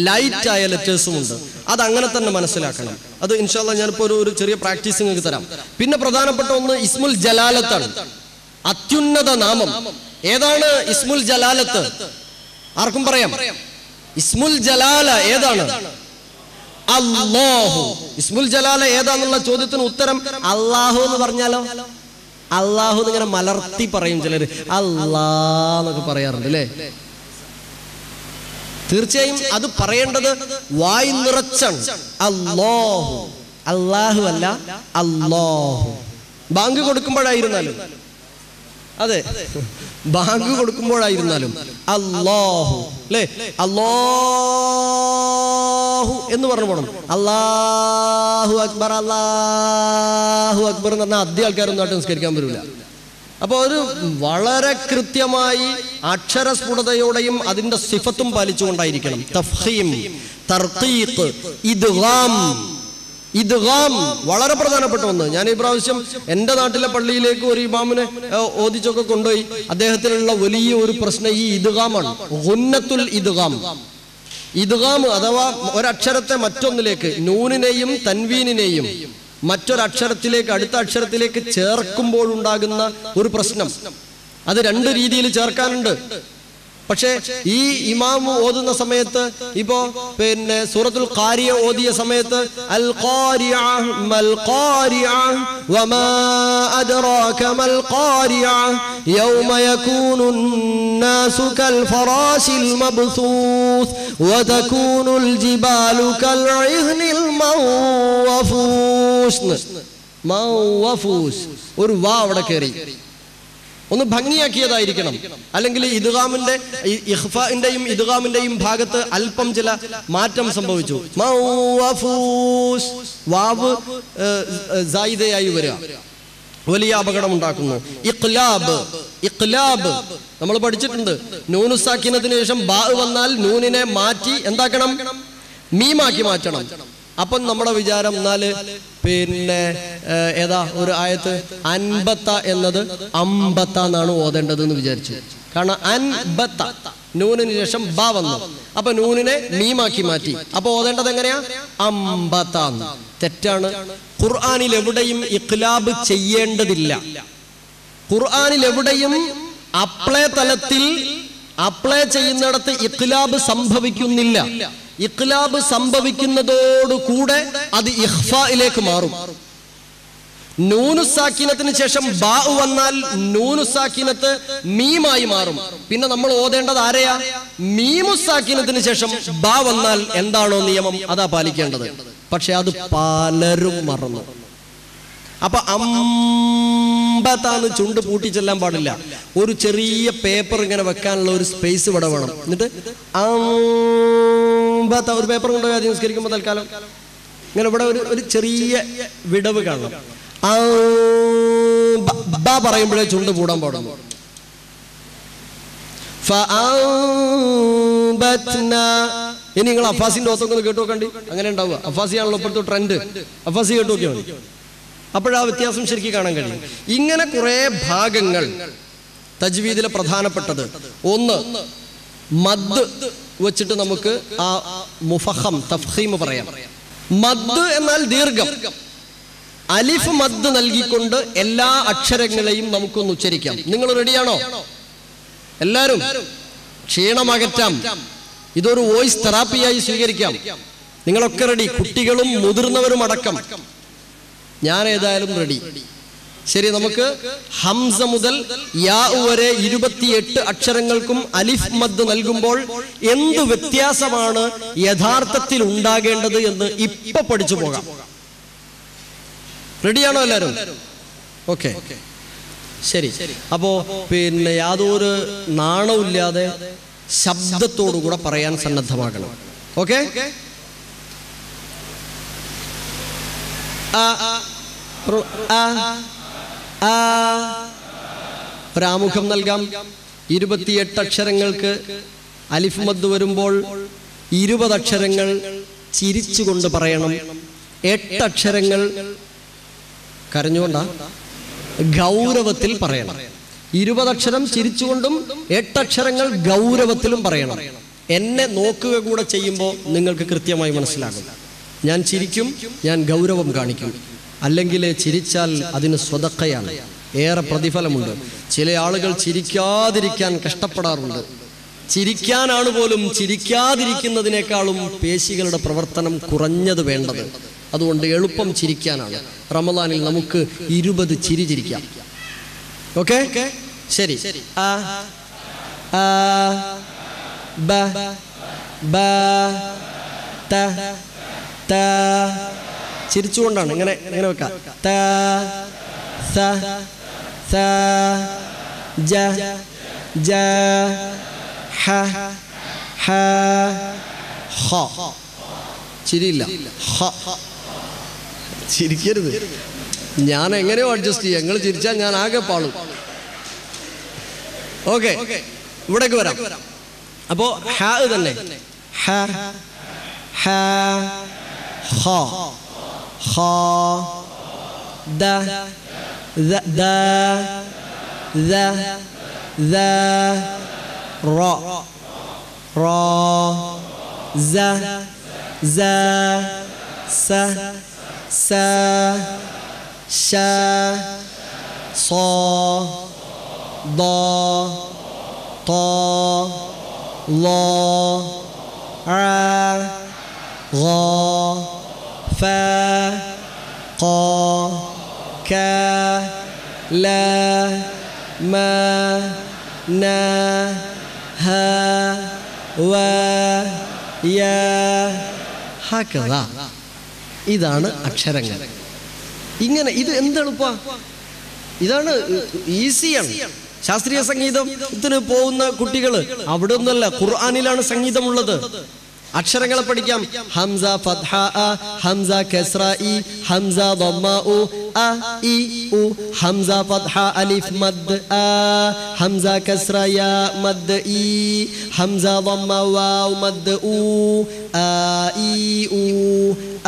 ലൈറ്റ് ആയ ലെറ്റേഴ്സും ഉണ്ട്. അതങ്ങനെ തന്നെ മനസ്സിലാക്കണം. അത് ഇൻഷാ അല്ലാഹ് ഞാനിപ്പോൾ ഒരു ചെറിയ പ്രാക്ടീസ് നിങ്ങൾക്ക് തരാം. പിന്നെ പ്രധാനപ്പെട്ട ഒന്ന് ഇസ്മുൽ ജലാലത്താണ്, അത്യുന്നത നാമം. ഏതാണ് ഇസ്മുൽ ജലാലത്ത്? ആർക്കും പറയാം. ഇസ്മുൽ ജലാല ഏതാണ്? അല്ലാഹു. ഇസ്മുൽ ജലാല ഏതാന്നുള്ള ചോദ്യത്തിന് ഉത്തരം അല്ലാഹു എന്ന് പറഞ്ഞാലോ? അല്ലാഹു ഇങ്ങനെ മലർത്തി പറയും ചിലര്, അല്ലാന്നൊക്കെ പറയാറുണ്ട് അല്ലേ? തീർച്ചയായും അത് പറയേണ്ടത് വായ് നിറച്ചാണ്. അല്ലാഹു, അല്ലാഹു അല്ല അല്ലാഹു. ബാങ്ക് കൊടുക്കുമ്പോഴായിരുന്നാലും, അതെ, ബാങ്ക് കൊടുക്കുമ്പോഴായിരുന്നാലും അല്ലാഹു അല്ലേ, അല്ലാഹു എന്ന് പറഞ്ഞു പോകണം. അല്ലാഹു അക്ബർ, അല്ലാഹു അക്ബർ എന്ന് പറഞ്ഞാൽ അധികം ആൾക്കാരൊന്നും ആയിട്ട് നിസ്കരിക്കാൻ പറ്റില്ല. അപ്പോൾ ഒരു വളരെ കൃത്യമായി അക്ഷരസ്ഫുടതയോടെയും അതിന്റെ സിഫത്തും പാലിച്ചുകൊണ്ടായിരിക്കണം. തഫ്ഖീം, തർഖീഖ്, ഇദ്ഗാം. ഇദ്ഗാം വളരെ പ്രധാനപ്പെട്ട ഒന്ന്. ഞാൻ ഈ പ്രാവശ്യം എൻ്റെ നാട്ടിലെ പള്ളിയിലേക്ക് ഒരു ഇമാമിനെ ഓദിച്ചൊക്കെ കൊണ്ടുപോയി. അദ്ദേഹത്തിനുള്ള വലിയ ഒരു പ്രശ്നം ഈ ഇദ്ഗാമാണ്, ഗുന്നത്തുൽ ഇദ്ഗാം. ഇദ്ഗാം അഥവാ ഒരക്ഷരത്തെ മറ്റൊന്നിലേക്ക്, നൂനിനെയും തൻവീനിനെയും മറ്റൊരക്ഷരത്തിലേക്ക്, അടുത്ത അക്ഷരത്തിലേക്ക് ചേർക്കുമ്പോഴുണ്ടാകുന്ന ഒരു പ്രശ്നം. അത് 2 രീതിയിൽ ചേർക്കാനുണ്ട്. പക്ഷേ ഈ ഇമാം ഓതുന്ന സമയത്ത് ഇപ്പോ പിന്നെ സൂറത്തുൽ ഖാരിയ ഓതിയ സമയത്ത് അൽ ഖാരിയ മൽ ഖാരിയ വമാ അദ്റാക മൽ ഖാരിയ യൗമ യകൂനുൻ നാസു കൽ ഫറാശിൽ മബ്സൂസ് വതകൂനുൽ ജിബാലു കൽ ഇഹ്നിൽ മൗവഫൂസ്. ഒരു വാ അവിടെ കയറി, ഒന്ന് ഭംഗിയാക്കിയതായിരിക്കണം. അല്ലെങ്കിൽ ഇദ്ഗാമിന്റെ ഇഖ്ഫാഇന്റെയും ഇദ്ഗാമിന്റെയും ഭാഗത്ത് അല്പം ചില മാറ്റം സംഭവിച്ചു. മൗവഫൂസ് വാവ് സായിദയായി വരിക വലിയ അപകടം ഉണ്ടാക്കുന്നു. ഇഖ്ലാബ്, ഇഖ്ലാബ് നമ്മൾ പഠിച്ചിട്ടുണ്ട്. നൂനു സാക്കിനത്തിന് ശേഷം ബാ വന്നാൽ നൂനിനെ മാറ്റി എന്താക്കണം? മീമാക്കി മാറ്റണം. അപ്പം നമ്മുടെ വിചാരം എന്നാല് പിന്നെ ഏതാ ഒരു ആയത്ത് അൻബത്ത എന്നത് അമ്പത്ത എന്നാണ് ഓതേണ്ടത് എന്ന് വിചാരിച്ചു. കാരണം അൻബത്ത നൂനിന് ശേഷം ബ വന്നു, അപ്പൊ നൂനിനെ മീമാക്കി മാറ്റി. അപ്പൊ ഓതേണ്ടത് എങ്ങനെയാ? അമ്പത്ത. തെറ്റാണ്. ഖുർആനിൽ എവിടെയും ഇഖ്ലാബ് ചെയ്യേണ്ടതില്ല. ഖുർആനിൽ എവിടെയും അപ്ലേ തലത്തിൽ അപ്ലൈ ചെയ്യുന്നിടത്ത് ഇഖ്ലാബ് സംഭവിക്കുന്നില്ല. ഇഖ്ലാബ് സംഭവിക്കുന്നതോടുകൂടെ അത് ഇഖ്ഫായിലേക്ക് മാറും. നൂനു സാക്കിനത്തിന് ശേഷം ബാ വന്നാൽ നൂനു സാക്കിനത്ത് മീമായി മാറും. പിന്നെ നമ്മൾ ഓതേണ്ടത് ആരെയാ? മീമു സാക്കിനത്തിന് ശേഷം ബാ വന്നാൽ എന്താണോ നിയമം അതാ പാലിക്കേണ്ടത്. പക്ഷെ അത് പലരും മറന്നു. അപ്പൊ അമ്പത്താന്ന് ചുണ്ട് പൂട്ടിച്ചെല്ലാൻ പാടില്ല. ഒരു ചെറിയ പേപ്പർ ഇങ്ങനെ വെക്കാനുള്ള ഒരു സ്പേസ് ഇവിടെ വേണം. എന്നിട്ട് അമ്പത്ത ഒരു പേപ്പർ കൊണ്ടുപോയി ആദ്യം നിസ്കരിക്കുമ്പോൾ തൽക്കാലം ഇങ്ങനെ ഇവിടെ ഒരു ചെറിയ വിടവ് കാണണം. പറയുമ്പോഴേ ചുണ്ട് പൂടാൻ പാടുന്നു. ഇനി നിങ്ങൾ അഫാസിന്റെ ഓത്തൊക്കെ ഒന്ന് കേട്ടു നോക്കണ്ടി. അങ്ങനെ ഉണ്ടാവുക. അഫാസിയാണല്ലോ ഇപ്പോഴത്തെ ട്രെൻഡ്. അഫാസി കേട്ടു നോക്കിയാൽ മതി. അപ്പോഴാ വ്യത്യാസം ശരിക്കും കാണാൻ കഴിയും. ഇങ്ങനെ കുറെ ഭാഗങ്ങൾ തജ്വീദിലെ പ്രധാനപ്പെട്ടത്. ഒന്ന്, മദ് വെച്ചിട്ട് നമുക്ക് ആ മുഫഖം തഫ്ഖീം പറയാം. മദ് എന്നാൽ ദീർഘം. അലിഫ് മദ് നൽകിക്കൊണ്ട് എല്ലാ അക്ഷരങ്ങളെയും നമുക്കൊന്ന് ഉച്ചരിക്കാം. നിങ്ങൾ റെഡിയാണോ? എല്ലാരും ക്ഷീണമകറ്റാം. ഇതൊരു വോയിസ് തെറാപ്പിയായി സ്വീകരിക്കാം. നിങ്ങളൊക്കെ റെഡി, കുട്ടികളും മുതിർന്നവരും അടക്കം. ഞാൻ ഏതായാലും റെഡി. ശരി, നമുക്ക് ഹംസ മുതൽ യാ വരെ 28 അക്ഷരങ്ങൾക്കും അലിഫ് മദ് നൽകുമ്പോൾ എന്ത് വ്യത്യാസമാണ് യഥാർത്ഥത്തിൽ ഉണ്ടാകേണ്ടത് എന്ന് ഇപ്പൊ പഠിച്ചു പോകാം. റെഡിയാണോ എല്ലാവരും? ഓക്കെ, ശരി. അപ്പോ പിന്നെ യാതൊരു നാണവുമില്ലാതെ ശബ്ദത്തോടുകൂടെ പറയാൻ സന്നദ്ധമാകണം. ഓക്കെ, ഒരാമുഖം നൽകാം. 28 അക്ഷരങ്ങൾക്ക് അലിഫ് മദ് വരുമ്പോൾ 20 അക്ഷരങ്ങൾ ചിരിച്ചുകൊണ്ട് പറയണം. 8 അക്ഷരങ്ങൾ കരഞ്ഞുകൊണ്ടാ ഗൗരവത്തിൽ പറയണം. 20 അക്ഷരം ചിരിച്ചുകൊണ്ടും 8 അക്ഷരങ്ങൾ ഗൗരവത്തിലും പറയണം. എന്നെ നോക്കുക കൂടെ ചെയ്യുമ്പോൾ നിങ്ങൾക്ക് കൃത്യമായി മനസ്സിലാകും. ഞാൻ ചിരിക്കും, ഞാൻ ഗൗരവം കാണിക്കും. അല്ലെങ്കിൽ ചിരിച്ചാൽ അതിന് സ്വതക്കയാണ്, ഏറെ പ്രതിഫലമുണ്ട്. ചില ആളുകൾ ചിരിക്കാതിരിക്കാൻ കഷ്ടപ്പെടാറുണ്ട്. ചിരിക്കാനാണ് പോലും ചിരിക്കാതിരിക്കുന്നതിനേക്കാളും പേശികളുടെ പ്രവർത്തനം കുറഞ്ഞത് വേണ്ടത്. അതുകൊണ്ട് എളുപ്പം ചിരിക്കാനാണ്. റമദാനിൽ നമുക്ക് 20 ചിരി ചിരിക്കാം. ഓക്കെ, ശരി. ചിരിച്ചുകൊണ്ടാണ് ഇങ്ങനെ ഇങ്ങനെ വെക്കാം. ത സ സ ജ ജ ഹ ഹ ഹ. ചിരിയില്ല. ഹ. ചിരിക്കരുത്. ഞാൻ എങ്ങനെയോ അഡ്ജസ്റ്റ് ചെയ്യാം. നിങ്ങൾ ചിരിച്ചാൽ ഞാൻ ആകെ പാളും. ഓക്കെ, ഇവിടേക്ക് വരാം. അപ്പോ ഹ തന്നെ. ഹ ഹ ഹ ഹ ദ ദ ദ ദ ദ റ റ സ സ സ സ ശ ص ض ط ള അ ള ഫ ഖ ക ല മ ന ഹ വ യ ഹകദ. ഇതാണ് അക്ഷരങ്ങൾ. ഇങ്ങനെ ഇത് എന്തെളുപ്പ, ഇതാണ് ഈസിയാണ്. ശാസ്ത്രീയ സംഗീതത്തിന് പോകുന്ന കുട്ടികൾ അവിടെ ഒന്നല്ല, ഖുർആനിലാണ് സംഗീതമുള്ളത്. അക്ഷരങ്ങളെ പഠിക്കാം. ഹംസ ഫത്ഹ അ, ഹംസ കസ്റ ഇ, ഹംസ ദമ്മ ഉ, അ ഇ ഉ, ഹംസ ഫത്ഹ അലിഫ് മദ് ആ, ഹംസ കസ്റ യാ മദ് ഇ, ഹംസ ദമ്മ വാവ് മദ് ഉ, ആ ഇ ഉ,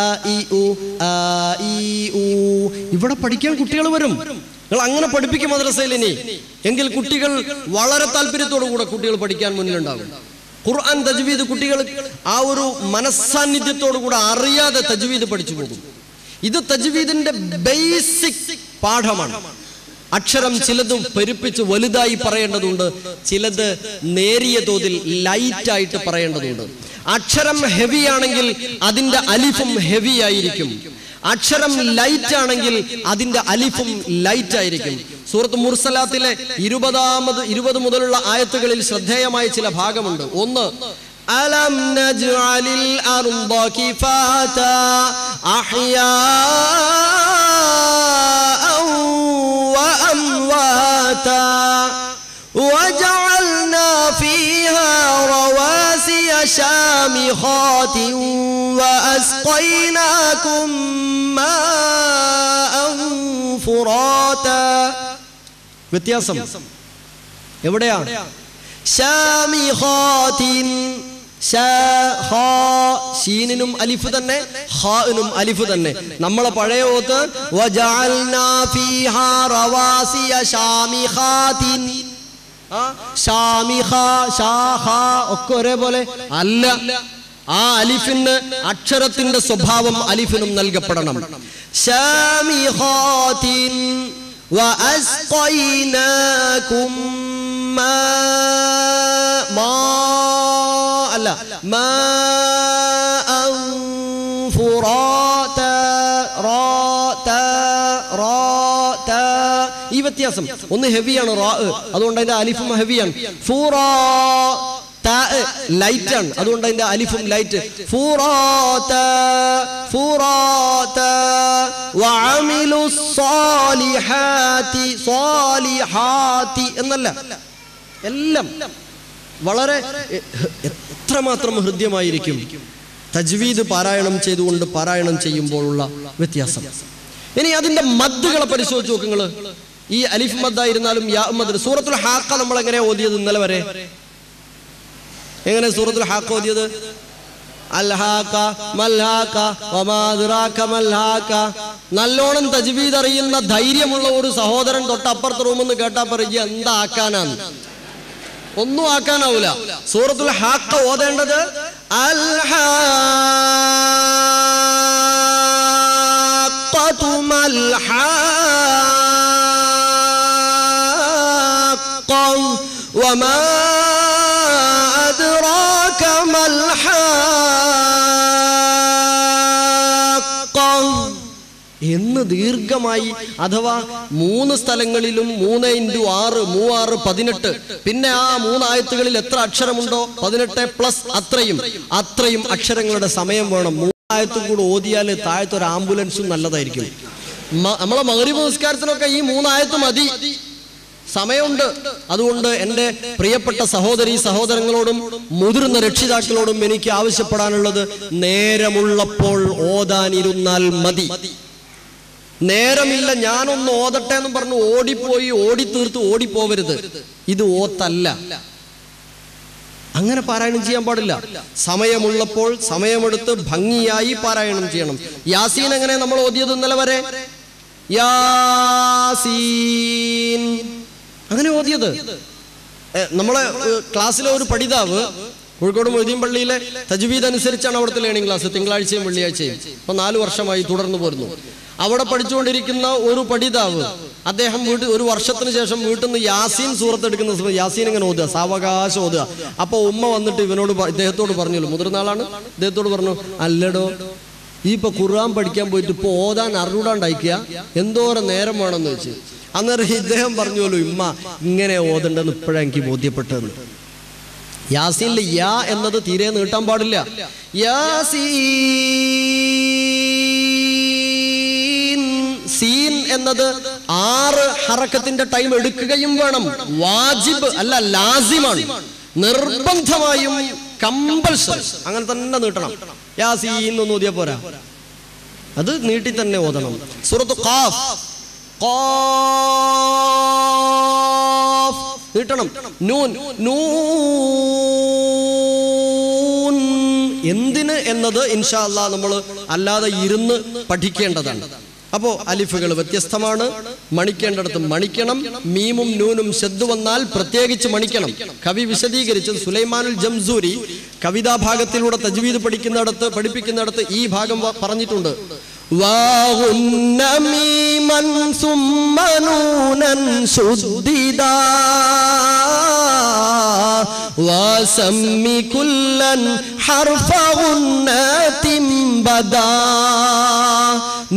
ആ ഇ ഉ, ആ ഇ ഉ. ഇവിടെ പഠിക്കാൻ കുട്ടികൾ വരും. നിങ്ങൾ അങ്ങനെ പഠിപ്പിക്കും മദ്രസയിൽ. ഇനി എങ്കിൽ കുട്ടികൾ വളരെ താല്പര്യത്തോടു കൂടെ കുട്ടികൾ പഠിക്കാൻ മുന്നിലുണ്ടാകും. ഖുർആൻ തജ്വീദ് കുട്ടികൾ ആ ഒരു മനസ്സാന്നിധ്യത്തോടു കൂടെ അറിയാതെ തജ്വീദ് പഠിച്ചു പോകും. ഇത് തജ്വീദിന്റെ ബേസിക് പാഠമാണ്. അക്ഷരം ചിലതും പെരുപ്പിച്ച് വലുതായി പറയേണ്ടതുണ്ട്, ചിലത് നേരിയ തോതിൽ ലൈറ്റായിട്ട് പറയേണ്ടതുണ്ട്. അക്ഷരം ഹെവി ആണെങ്കിൽ അതിന്റെ അലിഫും ഹെവി ആയിരിക്കും. അക്ഷരം ലൈറ്റ് ആണെങ്കിൽ അതിന്റെ അലിഫും ലൈറ്റ് ആയിരിക്കും. സൂറത്ത് മുർസലാത്തിലെ 20 മുതലുള്ള ആയത്തുകളിൽ ശ്രദ്ധേയമായ ചില ഭാഗമുണ്ട്. ഒന്ന്, അലം നജ്അലിൽ അർദ കിഫാതാ അഹ്യാഅൻ വ അംവാതാ വജഅൽനാ ഫീഹാ റവാസിയ ശാമിഖാതിൻ വഅസ്ഖൈനാകും മാഅൻ ഫുറാതാ. വ്യത്യാസം എവിടെയാണ്? ശാമിഖാതിൻ, ഷീനിനും അലിഫ് തന്നെ, ഖാഇനും അലിഫ് തന്നെ. നമ്മളെ പഴയ ഓത്ത് വജഅൽനാ ഫീഹാ റവാസിയ ശാമിഖാതിൻ, ഷാമിഖ ഷാഖ ഒക്കെ ഒരേപോലെ അല്ല. ആ അലിഫിന് അക്ഷരത്തിന്റെ സ്വഭാവം അലിഫിനും നൽകപ്പെടണം. ശാമിഖാതിൻ വഅസ്ഖൈനാകും അല്ല മാഅൻ ഫുറാതാ. ഈ വ്യത്യാസം. ഒന്ന് ഹെവിയാണ് റാ, അതുകൊണ്ട് അതിന്റെ അലിഫും ഹെവിയാണ്. ഫുറാ ലൈറ്റ് ആണ്, അതുകൊണ്ട് അതിന്റെ അലിഫും ലൈറ്റ്. ഫുറാതാ ഫുറാതാ വഅമിലുസ് സാലിഹാതി, സാലിഹാതി എന്നല്ല, എല്ലാം വളരെ എത്രമാത്രം ഹൃദ്യമായിരിക്കും തജ്വീദ് പാരായണം ചെയ്തുകൊണ്ട് പാരായണം ചെയ്യുമ്പോഴുള്ള വ്യത്യാസം. ഇനി അതിന്റെ മദ്ദുകളെ പരിശോധിച്ച് നോക്കുങ്ങൾ. ഈ അലിഫ് മദ്ദായിരുന്നാലും യാ മദ്. സൂറത്തുൽ ഹാഖ നമ്മൾ എങ്ങനെയാ ഓതിയത് ഇന്നലെ വരെ? എങ്ങനെ സൂറത്തുൽ ഹാഖ ഓതിയത്? അൽഹാഖ മൽഹാഖ വമാ അദ്റാക മൽഹാഖ. നല്ലോണം തജ്വീദ് അറിയുന്ന ധൈര്യമുള്ള ഒരു സഹോദരൻ തൊട്ടപ്പുറത്ത് റൂമിൽ നിന്ന് കേട്ടാ പറയുക എന്താ ആക്കാനാണ്? ഒന്നും ആക്കാനാവൂല. സൂറത്തുൽ ഹാഖ ഓതേണ്ടത് അൽഹാഖതു മൽഹാഖ വമാ അദ്റാക മൽഹാഖ എന്ന് ദീർഘമായി, അഥവാ 3 സ്ഥലങ്ങളിലും 3 × 6 3 6 18. പിന്നെ ആ 3 ആയത്തുകളിൽ എത്ര അക്ഷരമുണ്ടോ 18 പ്ലസ് അത്രയും അക്ഷരങ്ങളുടെ സമയം വേണം. 3 ആയത്തും കൂടെ ഓതിയാൽ താഴത്തെ ഒരു ആംബുലൻസും നല്ലതായിരിക്കും. നമ്മളെ മഗ്‌രിബ് നിസ്കാരത്തിനൊക്കെ ഈ 3 ആയത്ത് മതി, സമയമുണ്ട്. അതുകൊണ്ട് എൻ്റെ പ്രിയപ്പെട്ട സഹോദരീ സഹോദരങ്ങളോടും മുതിർന്ന രക്ഷിതാക്കളോടും എനിക്ക് ആവശ്യപ്പെടാനുള്ളത്, നേരമുള്ളപ്പോൾ ഓതാനിരുന്നാൽ മതി. നേരമില്ല ഞാനൊന്ന് ഓതട്ടെ എന്ന് പറഞ്ഞു ഓടിപ്പോയി ഓടിത്തീർത്ത് ഓടിപ്പോവരുത്. ഇത് ഓത്തല്ല. അങ്ങനെ പാരായണം ചെയ്യാൻ പാടില്ല. സമയമുള്ളപ്പോൾ സമയമെടുത്ത് ഭംഗിയായി പാരായണം ചെയ്യണം. യാസീൻ എങ്ങനെ നമ്മൾ ഓതിയത് ഇന്നലെ വരെ? യാസീൻ അങ്ങനെ ഓതിയത്. നമ്മളെ ക്ലാസ്സിലെ ഒരു പഠിതാവ് കോഴിക്കോട് മൊയ്തീൻ പള്ളിയിലെ തജ്വീദ് അനുസരിച്ചാണ് അവിടുത്തെ ലേണിംഗ് ക്ലാസ്, തിങ്കളാഴ്ചയും വെള്ളിയാഴ്ചയും. ഇപ്പൊ 4 വർഷമായി തുടർന്നു പോരുന്നു. അവിടെ പഠിച്ചുകൊണ്ടിരിക്കുന്ന ഒരു പഠിതാവ് അദ്ദേഹം ഒരു വർഷത്തിന് ശേഷം വീട്ടിൽ നിന്ന് യാസീൻ സൂറത്ത് എടുക്കുന്ന സമയത്ത് യാസീൻ ഇങ്ങനെ ഓതുക, സാവകാശം ഓതുക. അപ്പൊ ഉമ്മ വന്നിട്ട് ഇദ്ദേഹത്തോട് പറഞ്ഞല്ലോ, മുതിർന്ന ആളാണ്, ഇദ്ദേഹത്തോട് പറഞ്ഞു, അല്ലടോ ഈ ഇപ്പൊ ഖുർആൻ പഠിക്കാൻ പോയിട്ട് ഇപ്പൊ ഓതാൻ അറിഞ്ഞൂടാണ്ടായിക്കുക, എന്തോരം നേരം വേണമെന്ന് വെച്ച്. അന്നേരം ഇദ്ദേഹം പറഞ്ഞോളൂ, ഇമ്മ ഇങ്ങനെ ഓതണ്ടെന്ന് ഇപ്പോഴാണ് എനിക്ക് ബോധ്യപ്പെട്ടതെന്ന്. യാസീനിൽ യാ എന്നത് തീരെ നീട്ടാൻ പാടില്ല. യാസീൻ സീൻ എന്നത് 6 ഹറക്കത്തിന്റെ ടൈം എടുക്കുകയും വേണം. വാജിബ് അല്ല, ലാസിമാണ്, നിർബന്ധമായും കമ്പൽസറി അങ്ങനെ തന്നെ നീട്ടണം. യാസീൻ ഒന്ന് ഓതിയാ പോരാ, അത് നീട്ടി തന്നെ ഓതണം. സൂറത്ത് ഖാഫ് നീട്ടണം. നൂൻ നൂൻ എന്തിന് എന്നത് ഇൻഷാ അല്ലാഹ് നമ്മൾ അല്ലാതെ ഇരുന്ന് പഠിക്കേണ്ടതാണ്. അപ്പോ അലിഫുകൾ വ്യത്യസ്തമാണ്, മണിക്കേണ്ടടുത്ത് മണിക്കണം. മീമും നൂനും ശബ്ദ് വന്നാൽ പ്രത്യേകിച്ച് മണിക്കണം. കവി വിശദീകരിച്ചത് സുലൈമാനുൽ ജംസൂരി കവിതാ ഭാഗത്തിലൂടെ തജ്വീദ് പഠിപ്പിക്കുന്നിടത്ത് ഈ ഭാഗം പറഞ്ഞിട്ടുണ്ട്.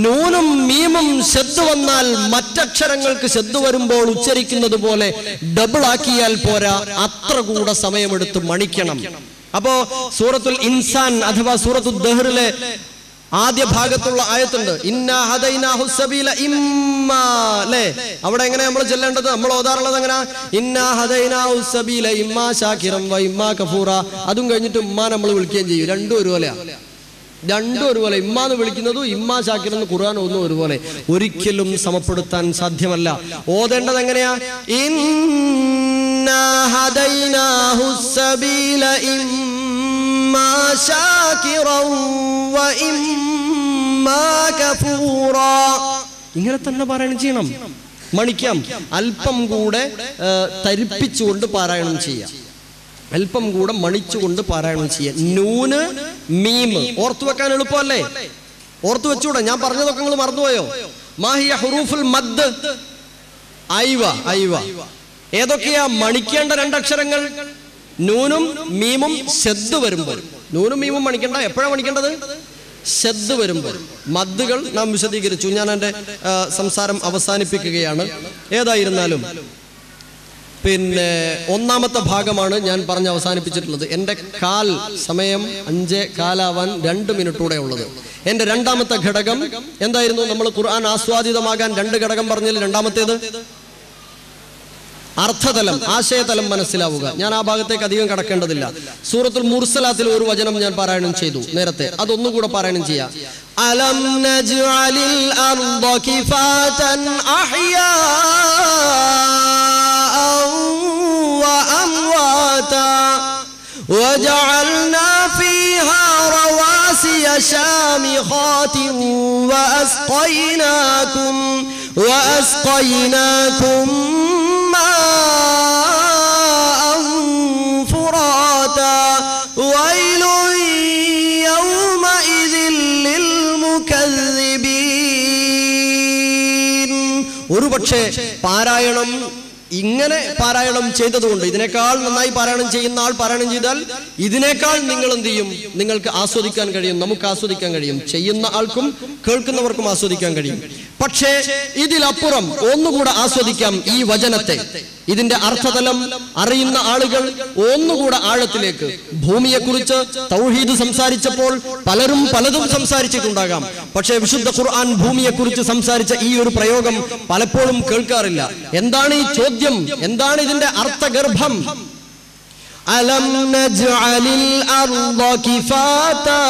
നൂനും മീമും ശബ്ദ് വന്നാൽ മറ്റക്ഷരങ്ങൾക്ക് ശബ്ദ് വരുമ്പോൾ ഉച്ചരിക്കുന്നത് പോലെ ഡബിൾ ആക്കിയാൽ പോരാ, അത്ര കൂടെ സമയമെടുത്ത് മണിക്കണം. അപ്പോ സൂറത്തുൽ ഇൻസാൻ അഥവാ സൂറത്തുൽ ദഹ്റിലെ ആദ്യ ഭാഗത്തുള്ള ആയത്തുണ്ട്, ഇന്നാ ഹദൈനാഹു സബീല ഇമ്മാ, അല്ലേ? അവിടെ എങ്ങനെ നമ്മൾ ചെല്ലേണ്ടത്, നമ്മൾ ഓതാറുള്ളത് എങ്ങനെ? ഇന്നാ ഹദൈനാഹു സബീല ഇമ്മാ ശാകിറൻ വ ഇമ്മാ കഫൂറ. അതും കഴിഞ്ഞിട്ട് ഉമ്മാ നമ്മൾ വിളിക്കുകയും ചെയ്യും. രണ്ടും ഒരുപോലെയാ, രണ്ടും ഒരുപോലെ. ഇമ്മാന്ന് വിളിക്കുന്നതും ഇമ്മാ ശാകിറെന്ന് ഖുർആൻ ഒന്നും ഒരുപോലെ. ഒരിക്കലും സമപ്പെടുത്താൻ സാധ്യമല്ല. ഓതേണ്ടത് എങ്ങനെയാ? ഇന്നാ ഹദൈനാഹു സബീല ഇമ്മാ ശാകിറൻ വ ഇമ്മാ കഫൂറ. ഇങ്ങനെ തന്നെ പാരായണം ചെയ്യണം, മണിക്കാം. അല്പം കൂടെ തരിപ്പിച്ചുകൊണ്ട് പാരായണം ചെയ്യാം, അല്പം കൂടെ മണിച്ചുകൊണ്ട് പാരായണം ചെയ്യാം. നൂന് മീമ് ഓർത്തു വെക്കാൻ എളുപ്പമല്ലേ? ഓർത്തു വെച്ചൂടെ? ഞാൻ പറഞ്ഞതൊക്കെ നിങ്ങൾ മറന്നുപോയോ? മാഹിയ ഹുറൂഫുൽ മദ്. ഐവ ഏതൊക്കെയാ മണിക്കേണ്ട രണ്ടക്ഷരങ്ങൾ? നൂനും മീമും ശബ്ദ് വരുമ്പോൾ. നൂനും മീമും മണിക്കണ്ട. എപ്പോഴാണ് മണിക്കേണ്ടത്? ശബ്ദ് വരുമ്പോൾ. മദ്ദുകൾ നാം വിശദീകരിച്ചു. ഞാൻ എൻ്റെ സംസാരം അവസാനിപ്പിക്കുകയാണ്. ഏതായിരുന്നാലും പിന്നെ ഒന്നാമത്തെ ഭാഗമാണ് ഞാൻ പറഞ്ഞ് അവസാനിപ്പിച്ചിട്ടുള്ളത്. എൻ്റെ സമയം 5:15 2 മിനിറ്റൂടെ ഉള്ളത്. എൻ്റെ രണ്ടാമത്തെ ഘടകം എന്തായിരുന്നു? നമ്മൾ ഖുർആൻ ആസ്വാദിതമാകാൻ 2 ഘടകം പറഞ്ഞതിൽ രണ്ടാമത്തേത് അർത്ഥതലം, ആശയതലം മനസ്സിലാവുക. ഞാൻ ആ ഭാഗത്തേക്ക് അധികം കടക്കേണ്ടതില്ല. സൂറത്തുൽ മുർസലാത്തിൽ ഒരു വചനം ഞാൻ പാരായണം ചെയ്തു നേരത്തെ, അതൊന്നുകൂടെ പാരായണം ചെയ്യാം. അലം നജ്അലിൽ അർദ കിഫാതൻ അഹ്യാഅൻ വ അംവാതാ വജഅൽനാ ഫീഹാ റവാസിയ ശാമിഖാതിൻ വഅസ്ഖൈനാകും ഒരുപക്ഷെ പാരായണം ഇങ്ങനെ പാരായണം ചെയ്തതുകൊണ്ട്, ഇതിനേക്കാൾ നന്നായി പാരായണം ചെയ്യുന്ന ആൾ പാരായണം ചെയ്താൽ ഇതിനേക്കാൾ നിങ്ങൾ എന്ത് ചെയ്യും? നിങ്ങൾക്ക് ആസ്വദിക്കാൻ കഴിയും, നമുക്ക് ആസ്വദിക്കാൻ കഴിയും, ചെയ്യുന്ന ആൾക്കും കേൾക്കുന്നവർക്കും ആസ്വദിക്കാൻ കഴിയും. പക്ഷേ ഇതിലപ്പുറം ഒന്നുകൂടെ ആസ്വദിക്കാം ഈ വചനത്തെ. ഇതിന്റെ അർത്ഥതലം അറിയുന്ന ആളുകൾ ഒന്നുകൂടെ ആഴത്തിലേക്ക്, ഭൂമിയെക്കുറിച്ച് തൗഹീദ് സംസാരിച്ചപ്പോൾ പലരും പലതും സംസാരിച്ചിട്ടുണ്ടാകാം. പക്ഷേ വിശുദ്ധ ഖുർആൻ ഭൂമിയെക്കുറിച്ച് സംസാരിച്ച ഈ ഒരു പ്രയോഗം പലപ്പോഴും കേൾക്കാറില്ല. എന്താണ് ഈ ചോദ്യം? എന്താണ് ഇതിന്റെ അർത്ഥഗർഭം? അലം നജ്അലിൽ അർദ കിഫാതാ,